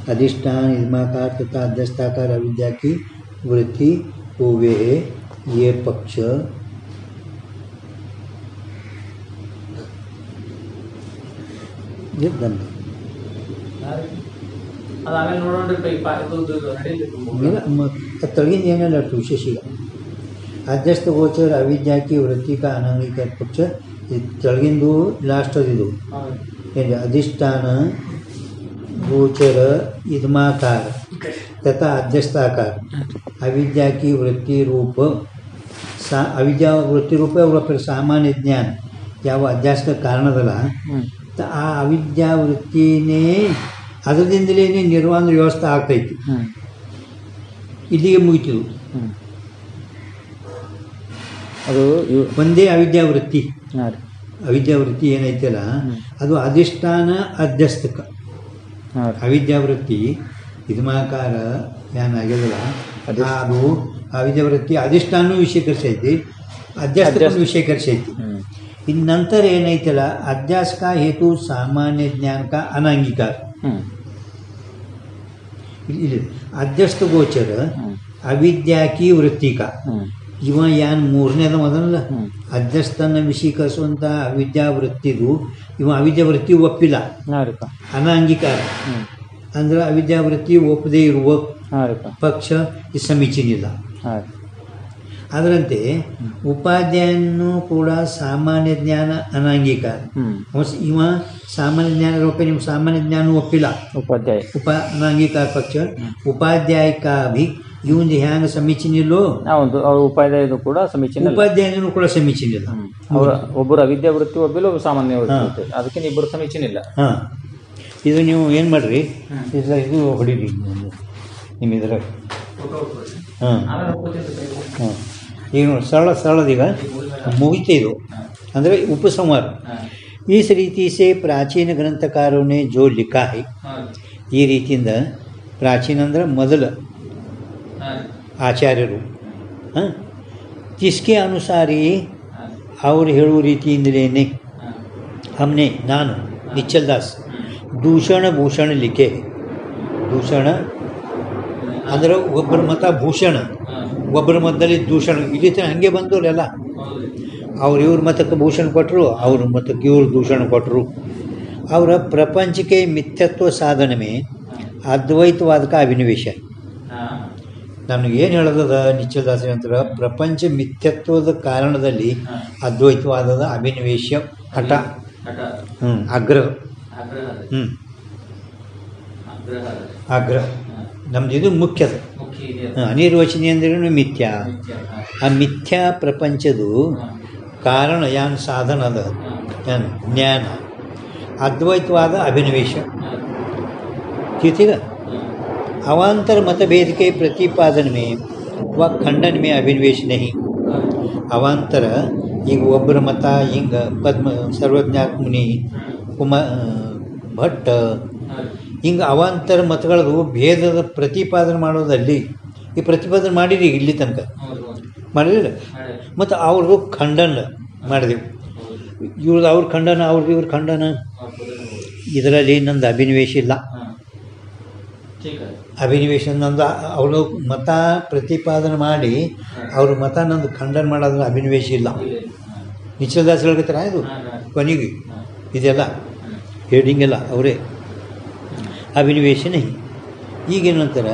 अधिष्ठान इदमाकार तथा अध्यस्थाकार अविद्या की वृत्ति होवे है. ये पक्ष तळगिंद ಏನೆಲ್ಲ ವಿಶೇಷ ಈಗ ಅಧ್ಯಸ್ಥ ಗೋಚರ ಅವಿದ್ಯಾ की वृत्ति का अनांगिकार पक्ष तळगिंದು ಲಾಸ್ಟ್ ಅದು ಏನು अधिष्ठान गोचर इदमाकार तथा अध्यस्थाकार अविद्या की वृत्ति रूप अविद्या वृत्ति रूप फिर सामान्य ज्ञान ಯಾವ ಅಧ್ಯಾಸ ಕಾರಣದಲ್ಲ ಆ ಅವಿದ್ಯಾ ವೃತ್ತಿನೇ ಅದರಿಂದಲೇ ನಿರ್ವಾಣ ವ್ಯವಸ್ಥೆ ಆಗ್ತೈತಿ. ಇಲ್ಲಿಗೆ ಮುಗಿತು. ಅದು ಒಂದೇ ಅವಿದ್ಯಾ ವೃತ್ತಿ ಅವಿದ್ಯಾವೃತ್ತಿ ಏನೈತಲ್ಲ ಅದು ಅಧಿಷ್ಠಾನ ಅಧ್ಯಸ್ಥಕ. ಅವಿದ್ಯಾವೃತ್ತಿ ಇದಮಾಕಾರ ಏನಾಗ್ಯದಲ್ಲ ಅದು ಅವಿದ್ಯಾವೃತ್ತಿ ಅಧಿಷ್ಠಾನ ವಿಷಯೀಕರಿಸೈತಿ, ಅಧ್ಯಸ್ಥಕ ವಿಷಯೀಕರಿಸೈತಿ. ಇನ್ನು ನಂತರ ಏನೈತಲ್ಲ अध्यास का हेतु सामान्य ज्ञान का अनांगीकार. अध्यस्त गोचर अविद्या की वृत्ति का ಇವ ಏನು ಮೂರನೇದ ಮೊದಲಲ್ಲ ಅಧ್ಯಸ್ಥನ ವಿಷೀಕರಿಸುವಂಥ ಅವಿದ್ಯಾವೃತ್ತಿದು ಇವ ಅವಿದ್ಯಾವೃತ್ತಿ ಒಪ್ಪಿಲ್ಲ, ಅನಾಂಗೀಕಾರ ಅಂದ್ರೆ ಅವಿದ್ಯಾವೃತ್ತಿ ಒಪ್ಪದೇ ಇರುವ ಪಕ್ಷ ಇದು ಸಮೀಚೀನಿಲ್ಲ. ಅದರಂತೆ ಉಪಾಧ್ಯಾಯನು ಕೂಡ ಸಾಮಾನ್ಯ ಜ್ಞಾನ ಅನಾಂಗೀಕಾರ. ಇವ ಸಾಮಾನ್ಯ ಜ್ಞಾನ ನಿಮ್ಮ ಸಾಮಾನ್ಯ ಜ್ಞಾನ ಒಪ್ಪಿಲ್ಲ, ಉಪಾಧ್ಯಾಯ ಅನಾಂಗೀಕಾರ ಪಕ್ಷ. ಉಪಾಧ್ಯಾಯ ಕಾ ಭಿ ಇವಂದು ಹ್ಯಾಂಗ ಸಮೀಚೀನಿಲ್ಲೋ ಅವ್ರ ಉಪಾಧ್ಯಾಯನು ಕೂಡ ಸಮೀಚೀನ, ಉಪಾಧ್ಯಾಯನು ಕೂಡ ಸಮೀಚೀನಿಲ್ಲ. ಅವರ ಒಬ್ಬರು ಅವಿದ್ಯಾವೃತ್ತಿ ಒಬ್ಬಿಲ್ಲ, ಒಬ್ಬರು ಸಾಮಾನ್ಯ ಅದಕ್ಕೆ ಇಬ್ಬರು ಸಮೀಚೀನಿಲ್ಲ. ಇದು ನೀವು ಏನು ಮಾಡ್ರಿ ಇದು ಹೊಡೀರಿ ನಿಮ್ಮ ಇದ್ರಾಗ. ಈಗ ನೋಡಿ ಸರಳದೀಗ ಮುಗಿತೆ ಇದು ಅಂದರೆ उपसंहार. इस रीति से प्राचीन ग्रंथकारों ने जो लिखा है ಈ ರೀತಿಯಿಂದ ಪ್ರಾಚೀನ ಅಂದ್ರೆ ಮೊದಲ ಆಚಾರ್ಯರು जिसके अनुसार ही ಅವರು ಹೇಳುವ ರೀತಿಯಿಂದಲೇ हमने ನಾನು ನಿಚ್ಚಲ್ ದಾಸ್ ದೂಷಣ ಭೂಷಣ ಲಿಖೆ. ದೂಷಣ ಅಂದ್ರೆ ಒಬ್ಬರ ಮತ ಭೂಷಣ, ಒಬ್ಬರ ಮತದಲ್ಲಿ ದೂಷಣ. ಇಲ್ಲಿ ಹಾಗೆ ಬಂದವರೆಲ್ಲ ಅವ್ರು ಇವ್ರ ಮತಕ್ಕೆ ಭೂಷಣ ಕೊಟ್ಟರು, ಅವ್ರ ಮತಕ್ಕೆ ಇವ್ರು ದೂಷಣ ಕೊಟ್ಟರು. ಅವರ ಪ್ರಪಂಚಕ್ಕೆ ಮಿಥ್ಯತ್ವ ಸಾಧನೆ ಮೇ ಅದ್ವೈತವಾದಕ ಅಭಿನಿವೇಶ. ನಮಗೇನು ಹೇಳೋದದ ನಿಚ್ಚಲ್ದಾಸರಿ ಅಂತಾರೆ, ಪ್ರಪಂಚ ಮಿಥ್ಯತ್ವದ ಕಾರಣದಲ್ಲಿ ಅದ್ವೈತವಾದದ ಅಭಿನಿವೇಶ ಹಠ ಆಗ್ರಹ ಆಗ್ರಹ ನಮ್ದು ಇದು ಮುಖ್ಯದ. ಅನಿರ್ವಚನೀಯ ಅಂದ್ರೂ ಮಿಥ್ಯಾ. ಆ ಮಿಥ್ಯಾ ಪ್ರಪಂಚದು ಕಾರಣ ಏನು ಸಾಧನ ಅದ ಏನು ಜ್ಞಾನ, ಅದ್ವೈತವಾದ ಅಭಿನಿವೇಶ. ठीक है. अवान्तर मतभेद के प्रतिपादन में व खंडन में अभिनिवेश नहीं. अवान्तर ಈಗ ಒಬ್ಬರ ಮತ ಹಿಂಗೆ ಪದ್ಮ ಸರ್ವಜ್ಞಾತ ಮುನಿ ಭಟ್ ಹಿಂಗೆ ಅವಾಂತರ ಮತಗಳದು ಭೇದದ ಪ್ರತಿಪಾದನೆ ಮಾಡೋದಲ್ಲಿ ಈ ಪ್ರತಿಪಾದನೆ ಮಾಡಿರಿ ಇಲ್ಲಿ ತನಕ ಮಾಡಿರಲಿಲ್ಲ. ಮತ್ತು ಅವ್ರದ್ದು ಖಂಡನ ಮಾಡಿದೆವು, ಇವ್ರದ್ದು ಅವ್ರ ಖಂಡನ, ಅವ್ರದ್ದು ಇವ್ರ ಖಂಡನ. ಇದರಲ್ಲಿ ನಂದು ಅಭಿನಿವೇಶ ಇಲ್ಲ. ಅಭಿನಿವೇಶ ನಂದು ಅವರು ಮತ ಪ್ರತಿಪಾದನೆ ಮಾಡಿ ಅವ್ರ ಮತ ನಂದು ಖಂಡನ ಮಾಡೋದ್ರ ಅಭಿನಿವೇಶ ಇಲ್ಲ. ನಿಚ್ಚಲ್ದಾಸ್ ಹೇಳ್ತಾರೆ ಇದು ಕೊನೆಗೆ ಇದೆಲ್ಲ ಹೇಡಿಂಗೆಲ್ಲ ಅವರೇ ಅಭಿನಿವೇಶ नहीं. ಈಗಿನ ನಂತರ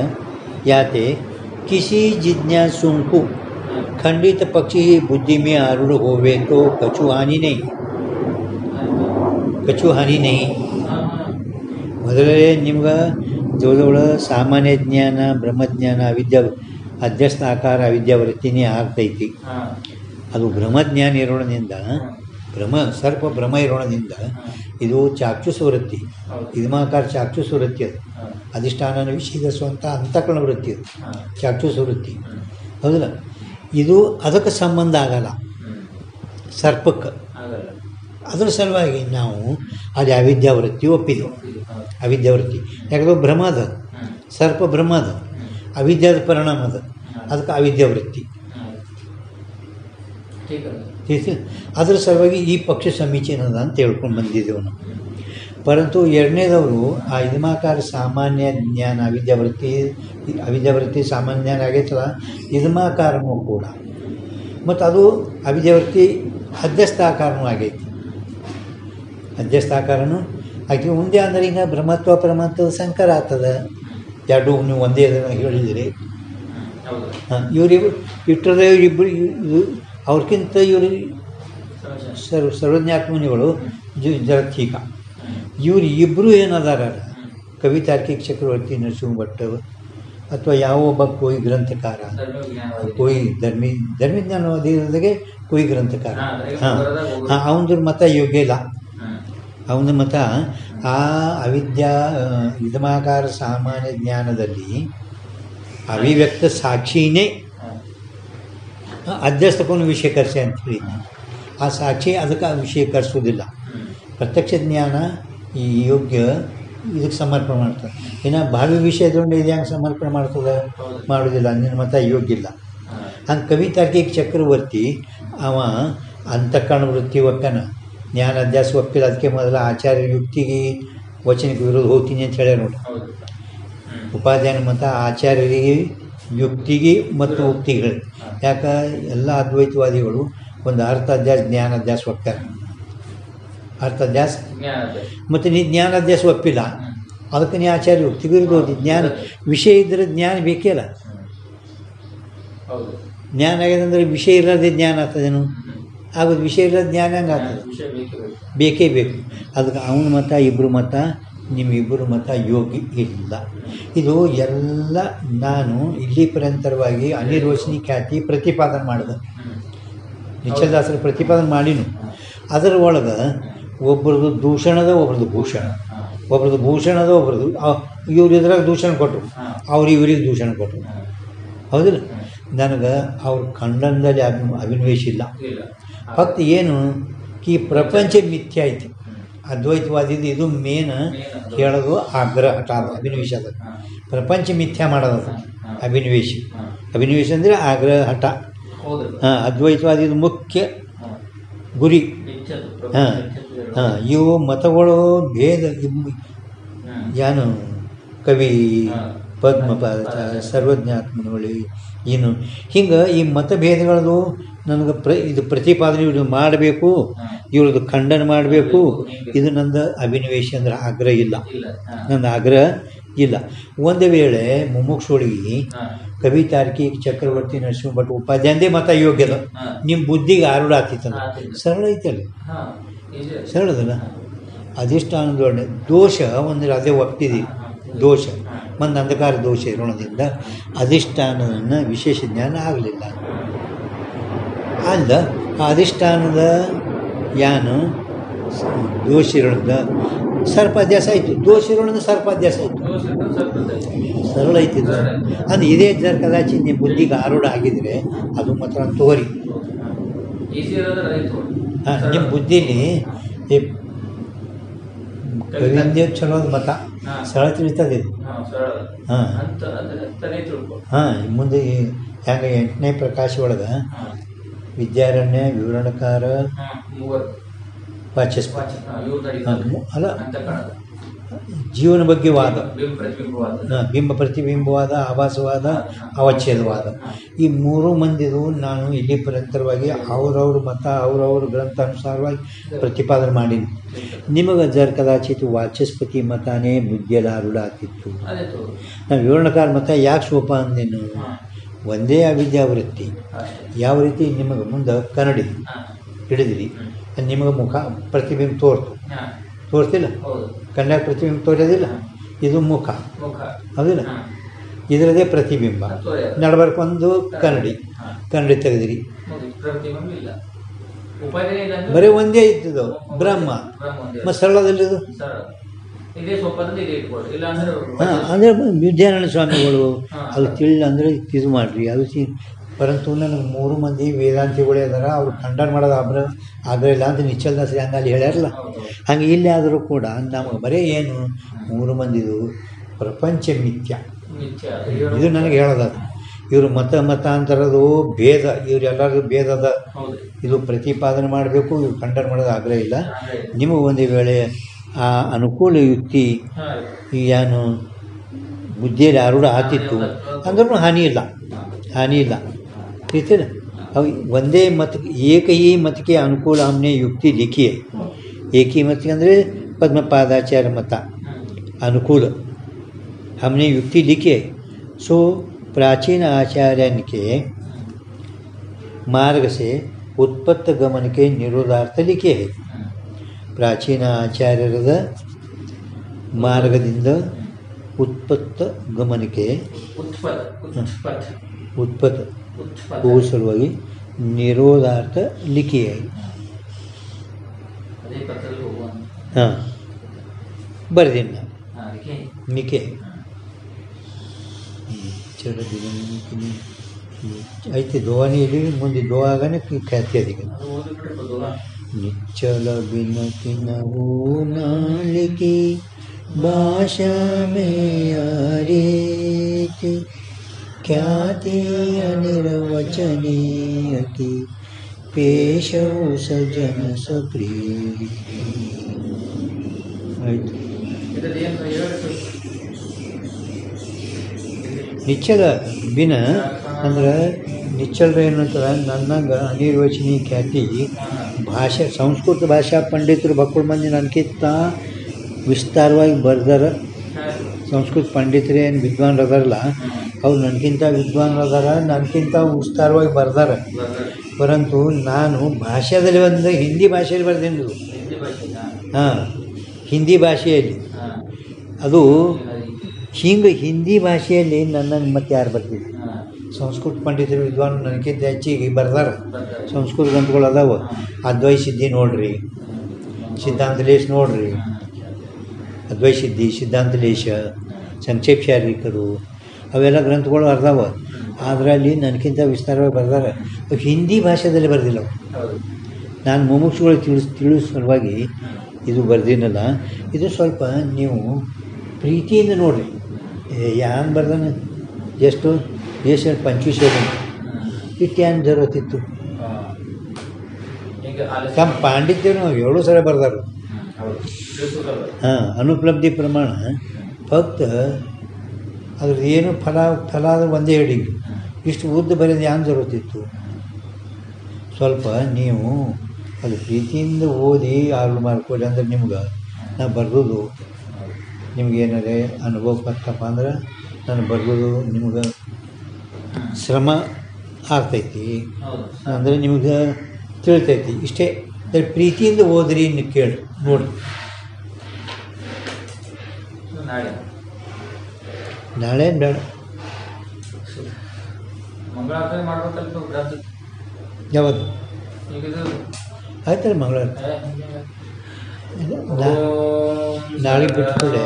ಯಾತೆ किसी जिज्ञासु को खंडित पक्षी ही बुद्धि में आरूढ़ होवे तो कछु हानि नहीं. ಮೊದಲೇ ನಿಮ್ಗೆ ಜೋಳ ಸಾಮಾನ್ಯ ಜ್ಞಾನ, ಬ್ರಹ್ಮಜ್ಞಾನ, ಅಧ್ಯಸ್ಥ ಆಕಾರ ಅವಿದ್ಯಾವೃತ್ತಿನೇ ಆಗ್ತೈತಿ. ಅದು ಬ್ರಹ್ಮಜ್ಞಾನ ಇರೋಣದಿಂದ ಸರ್ಪ ಭ್ರಮ ಇರೋಣದಿಂದ ಇದು ಚಾಕ್ಷುಷ ವೃತ್ತಿ, ಇದಮಾಕಾರ ಚಾಕ್ಷುಷ ವೃತ್ತಿ. ಅದು ಅಧಿಷ್ಠಾನ ವಿಷೀಕರಿಸುವಂಥ ಅಂತಃಕರಣ ವೃತ್ತಿ, ಅದು ಚಾಕ್ಷುಷ ವೃತ್ತಿ ಹೌದಲ್ಲ. ಇದು ಅದಕ್ಕೆ ಸಂಬಂಧ ಆಗಲ್ಲ ಸರ್ಪಕ್ಕೆ. ಅದರ ಸಲುವಾಗಿ ನಾವು ಅಲ್ಲಿ ಅವಿದ್ಯಾವೃತ್ತಿ ಒಪ್ಪಿದೆವು. ಅವಿದ್ಯಾವೃತ್ತಿ ಯಾಕಂದ್ರೆ ಭ್ರಮದ ಸರ್ಪ ಭ್ರಮದ ಅವಿದ್ಯಾದ ಪರಿಣಾಮದ, ಅದಕ್ಕೆ ಅವಿದ್ಯಾವೃತ್ತಿ. ಅದರ ಸಲುವಾಗಿ ಈ ಪಕ್ಷ ಸಮೀಚೀನದ ಅಂತ ಹೇಳ್ಕೊಂಡು ಬಂದಿದ್ದೆವು ನಾವು. ಪರಂತು ಎರಡನೇದವರು ಆ ಇದಮಾಕಾರ ಸಾಮಾನ್ಯ ಜ್ಞಾನ ಅವಿದ್ಯಾವೃತ್ತಿ ಸಾಮಾನ್ಯ ಜ್ಞಾನ ಆಗೈತಲ್ಲ, ಇದಮಾಕಾರನೂ ಕೂಡ ಮತ್ತು ಅದು ಅವಿದ್ಯಾವೃತ್ತಿ ಅಧ್ಯಸ್ಥಾಕಾರನೂ ಆಗೈತಿ. ಅಧ್ಯಸ್ಥಾಕಾರನು ಆಕೆ ಮುಂದೆ ಅಂದರೆ ಈಗ ಬ್ರಹ್ಮತ್ವ ಪರಮಾತ್ವದ ಸಂಕರ ಆಗ್ತದೆ. ಎರಡು ನೀವು ಒಂದೇ ಅದನ್ನು ಹೇಳಿದಿರಿ. ಇವರಿಬ್ಬರು ಇಟ್ಟರೆ ಇಬ್ಬರು ಇದು ಅವ್ರಿಗಿಂತ ಇವರು ಸರ್ವಜ್ಞಾತ್ಮನಿಗಳು ಜರಥೀಕ. ಇವರು ಇಬ್ಬರು ಏನದಾರ ಕವಿ ತಾರ್ಕಿಕ ಚಕ್ರವರ್ತಿ ನರಸಿಂಹ ಭಟ್ ಅಥವಾ ಯಾವ ಒಬ್ಬ ಕೋಯಿ ಗ್ರಂಥಕಾರ, ಕೋಯಿ ಧರ್ಮಜ್ಞಾನವಾದಿಗೆ ಕೋಯಿ ಗ್ರಂಥಕಾರ. ಅವನದ್ರ ಮತ ಯೋಗ್ಯ ಇಲ್ಲ. ಅವನ ಮತ ಆ ಇದಮಾಕಾರ ಸಾಮಾನ್ಯ ಜ್ಞಾನದಲ್ಲಿ ಅವಿವ್ಯಕ್ತ ಸಾಕ್ಷಿನೇ ಅಧ್ಯಸ್ಥಪನ್ನು ವಿಷಯಕರಿಸಿ ಅಂತ ಹೇಳಿ ಆ ಸಾಕ್ಷಿ ಅದಕ್ಕೆ ವಿಷಯೀಕರಿಸೋದಿಲ್ಲ. ಪ್ರತ್ಯಕ್ಷ ಜ್ಞಾನ ಈ ಯೋಗ್ಯ ಇದಕ್ಕೆ ಸಮರ್ಪಣೆ ಮಾಡ್ತಾರೆ. ಇನ್ನು ಭಾವಿ ವಿಷಯದೊಂದು ಇದು ಹೆಂಗೆ ಸಮರ್ಪಣೆ ಮಾಡ್ತದೆ? ಮಾಡೋದಿಲ್ಲ. ನಿನ್ನ ಮತ ಯೋಗ್ಯ ಇಲ್ಲ. ಹಂಗೆ ಕವಿ ತಾರ್ಕಿಕ ಚಕ್ರವರ್ತಿ ಅವ ಅಂತಃಕರಣ ವೃತ್ತಿ ಒಪ್ಪನ, ಜ್ಞಾನ ಅಧ್ಯಾಸ ಒಪ್ಪಿಲ್ಲ. ಅದಕ್ಕೆ ಮೊದಲ ಆಚಾರ್ಯ ಯುಕ್ತಿಗೆ ವಚನಕ್ಕೆ ವಿರೋಧ ಹೋಗ್ತೀನಿ ಅಂತ ಹೇಳ್ಯಾರ ನೋಡಿ. ಉಪಾಧ್ಯಾಯನ ಮತ ಆಚಾರ್ಯರಿಗೆ ಯುಕ್ತಿಗೆ ಮತ್ತು ಉಕ್ತಿಗಳು. ಯಾಕೆ ಎಲ್ಲ ಅದ್ವೈತವಾದಿಗಳು ಒಂದು ಅರ್ಥಾಧ್ಯಾಸ ಜ್ಞಾನಾಧ್ಯಾಸ ಒಪ್ತಾರೆ. ಅರ್ಥಾಧ್ಯಾಸ ಮತ್ತು ನೀ ಜ್ಞಾನಾಧ್ಯಾಸ ಒಪ್ಪಿಲ್ಲ, ಅದಕ್ಕೆ ನೀ ಆಚಾರ್ಯ ಯುಕ್ತಿಗೆ ವಿರುದ್ಧ ಹೋಗಿ. ಜ್ಞಾನ ವಿಷಯ ಇದ್ದರೆ ಜ್ಞಾನ ಬೇಕೇ ಅಲ್ಲ. ಜ್ಞಾನ ಆಗ್ಯದಂದ್ರೆ ವಿಷಯ ಇಲ್ಲದೆ ಜ್ಞಾನ ಆಗ್ತದೇನು? ಆಗೋದು. ವಿಷಯ ಇಲ್ಲದ ಜ್ಞಾನ ಹೆಂಗೆ ಆಗ್ತದೆ? ಬೇಕೇ ಬೇಕು. ಅದಕ್ಕೆ ಅವನ ಮತ ಇಬ್ಬರು ಮತ, ನಿಮ್ಮಿಬ್ಬರು ಮತ ಯೋಗಿ ಇಲ್ಲ. ಇದು ಎಲ್ಲ ನಾನು ಇಲ್ಲಿ ಪರ್ಯಂತರವಾಗಿ ಅನಿರ್ವಚನಿ ಖ್ಯಾತಿ ಪ್ರತಿಪಾದನೆ ಮಾಡಿದೆ. ನಿಶ್ಚಲದಾಸರ ಪ್ರತಿಪಾದನೆ ಮಾಡಿನು. ಅದರ ಒಳಗೆ ಒಬ್ರದ್ದು ದೂಷಣದ, ಒಬ್ರದ್ದು ಭೂಷಣ, ಒಬ್ರದ್ದು ಭೂಷಣದ, ಒಬ್ರದ್ದು ಇವ್ರು ಇದ್ರಾಗ ದೂಷಣ ಕೊಟ್ಟರು, ಅವ್ರು ಇವ್ರಿಗೆ ದೂಷಣ ಕೊಟ್ಟರು. ಹೌದಿಲ್ಲ? ನನಗೆ ಅವ್ರ ಖಂಡನದಲ್ಲಿ ಅಭಿನವೇಶ ಇಲ್ಲ. ಫಕ್ತ ಏನು ಈ ಪ್ರಪಂಚ ಮಿಥ್ಯ ಐತಿ. ಅದ್ವೈತವಾದಿದ್ದು ಇದು ಮೇನ್ ಹೇಳೋದು ಆಗ್ರಹ ಹಠ ಅದು, ಅಭಿನವೇಶ ಅದು. ಪ್ರಪಂಚ ಮಿಥ್ಯ ಮಾಡೋದು ಅಭಿನವೇಶ. ಅಭಿನವೇಶ ಅಂದರೆ ಆಗ್ರಹ ಹಠ. ಹಾಂ, ಅದ್ವೈತವಾದಿದು ಮುಖ್ಯ ಗುರಿ. ಹಾಂ ಹಾಂ, ಇವು ಮತಗಳು ಭೇದ. ಏನು ಕವಿ ಪದ್ಮಪಾದ, ಸರ್ವಜ್ಞಾತ್ಮನೊಳಿ ಏನು ಹಿಂಗೆ ಈ ಮತಭೇದಗಳದು ನನಗೆ ಇದು ಪ್ರತಿಪಾದನೆ ಇವ್ರದ್ದು ಮಾಡಬೇಕು, ಇವ್ರದ್ದು ಖಂಡನೆ ಮಾಡಬೇಕು. ಇದು ನಂದು ಅಭಿನವೇಶ ಅಂದ್ರೆ ಆಗ್ರಹ ಇಲ್ಲ. ನಂದು ಆಗ್ರಹ ಇಲ್ಲ. ಒಂದು ವೇಳೆ ಮುಮುಕ್ಷುಳಿಗೆ ಕವಿ ತಾರ್ಕಿಕ ಚಕ್ರವರ್ತಿ ನರಸಿಂಹ ಭಟ್ ಉಪಾಧ್ಯಾಯಂದೇ ಮತ ಯೋಗ್ಯದ, ನಿಮ್ಮ ಬುದ್ಧಿಗೆ ಆರೂಢ ಆಗ್ತಿತ್ತಲ್ಲ, ಸರಳ ಐತಲ್ಲ, ಸರಳದಲ್ಲ. ಅಧಿಷ್ಠಾನದೊಡನೆ ದೋಷ ಒಂದು ಅದೇ ಒಪ್ತಿದ್ದೀವಿ. ದೋಷ ಒಂದು ಅಂಧಕಾರ ದೋಷ ಇರೋಣದಿಂದ ಅಧಿಷ್ಠಾನವನ್ನು ವಿಶೇಷ ಜ್ಞಾನ ಆಗಲಿಲ್ಲ. ಅಲ್ಲ, ಆ ಅಧಿಷ್ಠಾನದ ಯಾನು ದೋಷ ಇರೋಣದ ಸರ್ಪಾಧ್ಯಾಸ ಆಯಿತು. ದೋಷ ಇರೋಣದ ಸರ್ಪಾಧ್ಯಾಸ ಆಯಿತು. ಸರಳ ಐತಿದ್ದು ಅದು. ಇದೇ ಜರ್ ಕದಾಚಿ ನಿಮ್ಮ ಬುದ್ಧಿಗೆ ಆರೂಢ ಆಗಿದ್ರೆ ಅದು ಮಾತ್ರ ತೋರಿ. ಹಾಂ, ನಿಮ್ಮ ಬುದ್ಧಿಲಿ ಕವಿಂದೇ ಚಲೋ ಮತ ಸರಳ ತಿಳಿತದೆ. ಹಾಂ ಹಾಂ, ಮುಂದೆ ಹೆಂಗೆ 8ನೇ ಪ್ರಕಾಶ ಒಳಗೆ ವಿದ್ಯಾರಣ್ಯ, ವಿವರಣಕಾರ, ವಾಚಸ್ಪತಿ ಅಲ್ಲ, ಜೀವನ ಬಗ್ಗೆ ವಾದ, ಬಿಂಬ ಪ್ರತಿಬಿಂಬವಾದ, ಆಭಾಸವಾದ, ಅವಚ್ಛೇದವಾದ, ಈ 3 ಮಂದಿದು ನಾನು ಇಲ್ಲಿ ಪರ್ಯಂತರವಾಗಿ ಅವ್ರವ್ರ ಮತ ಅವ್ರವ್ರ ಗ್ರಂಥ ಅನುಸಾರವಾಗಿ ಪ್ರತಿಪಾದನೆ ಮಾಡೀನಿ. ನಿಮಗೆ ಜರ್ ಕದಾಚಿತ್ ವಾಚಸ್ಪತಿ ಮತನೇ ಬುದ್ಧಿಯಲ್ಲಿ ಆರೂಢ ಆಗ್ತಿತ್ತು. ನಾನು ವಿವರಣಕಾರ ಮತ ಯಾಕೆ ಸೋಪ ಅಂದೇನು? ಒಂದೇ ಅವಿದ್ಯಾವೃತ್ತಿ. ಯಾವ ರೀತಿ ನಿಮಗೆ ಮುಂದೆ ಕನ್ನಡಿ ಹಿಡಿದಿರಿ, ನಿಮಗೆ ಮುಖ ಪ್ರತಿಬಿಂಬ ತೋರ್ತಿಲ್ಲ, ಕನ್ನಡ ಪ್ರತಿಬಿಂಬ ತೋರೋದಿಲ್ಲ, ಇದು ಮುಖ ಹೌದಿಲ್ಲ, ಇದರದೇ ಪ್ರತಿಬಿಂಬ. ನಡಬರ್ಕೊಂದು ಕನ್ನಡಿ ತೆಗೆದಿರಿ, ಬರೀ ಒಂದೇ ಇದ್ದದು ಬ್ರಹ್ಮ. ಮತ್ತು ಸರಳದಲ್ಲಿದು ಹಾಂ, ಅಂದರೆ ವಿದ್ಯಾನಂದ ಸ್ವಾಮಿಗಳು ಅದು ಅಂದರೆ ಇದು ಮಾಡಿರಿ. ಅದು ಪರಂತು ನನಗೆ 3 ಮಂದಿ ವೇದಾಂತಿಗಳೇ ಅದಾರ, ಅವ್ರು ಖಂಡನೆ ಮಾಡೋದು ಆಗ್ರಹ ಇಲ್ಲ ಅಂತ ನಿಶ್ಚಲದಾಸರಿ ಹಂಗೆ ಅಲ್ಲಿ ಹೇಳ್ಯಾರಲ್ಲ. ಹಂಗೆ ಇಲ್ಲಿ ಆದರೂ ಕೂಡ ನಮಗೆ ಬರೀ ಏನು 3 ಮಂದಿದು ಪ್ರಪಂಚ ಮಿಥ್ಯ, ಇದು ನನಗೆ ಹೇಳೋದದು. ಇವರು ಮತಾಂತರದು ಭೇದ, ಇವರೆಲ್ಲರಿಗೂ ಭೇದದ ಇದು ಪ್ರತಿಪಾದನೆ ಮಾಡಬೇಕು, ಇವ್ರು ಖಂಡನೆ ಮಾಡೋದು ಆಗ್ರಹ ಇಲ್ಲ. ನಿಮಗೆ ಒಂದು ವೇಳೆ ಆ ಅನುಕೂಲ ಯುಕ್ತಿ ಏನು ಬುದ್ಧಿಯಲ್ಲಿ ಆರೂಢ ಆಗ್ತಿತ್ತು ಅಂದ್ರೂ ಹಾನಿ ಇಲ್ಲ ತಿಳಿತಿಲ್ಲ. ಅವು ಒಂದೇ मतಕ್ಕೆ एक ही मत के अनुकूल हमने युक्ति लिखी है. एक ही मत ಅಂದರೆ पद्मपादाचार्य मत अनुकूल हमने युक्ति लिखी है. सो प्राचीन आचार्यन के मार्ग से उत्पत्त गमन के निरोधार्थ लिखे है. ಪ್ರಾಚೀನ ಆಚಾರ್ಯರದ ಮಾರ್ಗದಿಂದ ಉತ್ಪತ್ತ ಗಮನಕ್ಕೆ ಉತ್ಪತ್ತ ಹೋಗುವ ಸಲುವಾಗಿ ನಿರೋಧಾರ್ಥ ಲಿಖಿಯಾಗಿ ಹಾಂ ಬರೆದಿನ ನಿಕೆ ಚರದಿನ ಐತಿ ದೋವಾನಿ ಇಲ್ಲಿ ಮುಂದೆ ದೋವಾಗನೇ ಖ್ಯಾತಿ ಅದೀಗ. ಅದು ಓದ್ಬಿಟ್ರೆ ಬರೋಲ್ಲ. निश्चल बिनती नवो नालिकी भाषा में आरेती ख्याति अनिर्वचनीय की पेशौ सजन सप्रीति. ಆಯ್ತು. ಇದರಲ್ಲಿ ಏನು ನಿಚ್ಚಲ ಬಿನ ಅಂದ್ರೆ ನಿಚ್ಚಲ್ರ ಏನಂತಾರೆ ನನ್ನಂಗೆ ಅನಿರ್ವಚನೀಯ ಖ್ಯಾತಿ ಭಾಷೆ ಸಂಸ್ಕೃತ ಭಾಷಾ ಪಂಡಿತರು ಬಕ್ಕಳು ಮಂದಿ ನನಗಿಂತ ವಿಸ್ತಾರವಾಗಿ ಬರ್ದಾರ. ಸಂಸ್ಕೃತ ಪಂಡಿತರು ಏನು ವಿದ್ವಾನ್ರು ಅದಾರಲ್ಲ ಅವ್ರು ನನಗಿಂತ ವಿದ್ವಾನ್ರು ಅದಾರ, ನನಗಿಂತ ವಿಸ್ತಾರವಾಗಿ ಬರ್ದಾರ. ಪರಂತು ನಾನು ಭಾಷೆಯಲ್ಲಿ ಒಂದು ಹಿಂದಿ ಭಾಷೆಯಲ್ಲಿ ಬರ್ದೇನು. ಹಾಂ, ಹಿಂದಿ ಭಾಷೆಯಲ್ಲಿ ಅದು ಹಿಂಗೆ ಹಿಂದಿ ಭಾಷೆಯಲ್ಲಿ ನನ್ನನ್ನು ಮತ್ತೆ ಯಾರು ಬರ್ತಿದ್ರು? ಸಂಸ್ಕೃತ ಪಂಡಿತರು ವಿದ್ವಾನ್ ನನಗಿಂತ ಹೆಚ್ಚಿಗೆ ಬರ್ದಾರ. ಸಂಸ್ಕೃತ ಗ್ರಂಥಗಳು ಅದಾವ. ಅದ್ವೈ ಸಿದ್ಧಿ ನೋಡ್ರಿ, ಸಿದ್ಧಾಂತಲೇಶ ನೋಡ್ರಿ, ಅದ್ವೈ ಸಿದ್ಧಿ, ಸಿದ್ಧಾಂತಲೇಶ, ಸಂಕ್ಷೇಪ ಶಾರೀರಿಕರು, ಅವೆಲ್ಲ ಗ್ರಂಥಗಳು ಅರ್ಧಾವ. ಅದರಲ್ಲಿ ನನಗಿಂತ ವಿಸ್ತಾರವಾಗಿ ಬರ್ದಾರ. ಹಿಂದಿ ಭಾಷೆದಲ್ಲಿ ಬರ್ದಿಲ್ಲ ಅವು. ನಾನು ಮುಮುಕ್ಷುಗಳು ತಿಳಿಸೋ ಸಲುವಾಗಿ ಇದು ಬರ್ದಿನಲ್ಲ. ಇದು ಸ್ವಲ್ಪ ನೀವು ಪ್ರೀತಿಯಿಂದ ನೋಡಿರಿ. ಹ್ಯಾಂಗೆ ಬರ್ದಾನ, ಎಷ್ಟು ದೇಶ 25 ಇಟ್ಟು ಏನು ಜರೂರತ್ತಿತ್ತು. ತಮ್ಮ ಪಾಂಡಿತ್ಯನು 7 ಸಲ ಬರ್ದಾರ. ಹಾಂ, ಅನುಪಲಬ್ಧಿ ಪ್ರಮಾಣ ಫಕ್ತ ಅದ್ರದ್ದು ಏನು ಫಲ ಆದ್ರೆ ಒಂದೇ ಹಿಡಿಗೆ. ಇಷ್ಟು ಉದ್ದ ಬರೆಯೋದು ಏನು ಜರೂರತ್ತಿತ್ತು. ಸ್ವಲ್ಪ ನೀವು ಅದು ಪ್ರೀತಿಯಿಂದ ಓದಿ ಆರ್ಲು ಮಾಡ್ಕೊಳ್ಳಿ. ಅಂದ್ರೆ ನಿಮ್ಗೆ ನಾ ಬರ್ಬೋದು, ನಿಮ್ಗೇನಾರೆ ಅನುಭವ ಬರ್ತಪ್ಪ ಅಂದ್ರೆ ನಾನು ಬರ್ಬೋದು, ನಿಮ್ಗೆ ಶ್ರಮ ಆಗ್ತೈತಿ ಅಂದರೆ ನಿಮ್ಗೆ ತಿಳ್ತೈತಿ. ಇಷ್ಟೇ ಪ್ರೀತಿಯಿಂದ ಓದ್ರಿ, ನೀವು ಕೇಳಿ ನೋಡಿ. ನಾಳೆ ಬೇಡ, ಮಂಗಳಾರತಿ ಮಾಡ್ಬೇಕಲ್ಲ. ಯಾವತ್ತು ಆಯ್ತಲ್ಲ ಮಂಗಳವಾರ? ನಾಳೆ ಬಿಟ್ಕೊಡೆ.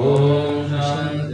ಓಂ ಶಾಂತಿ.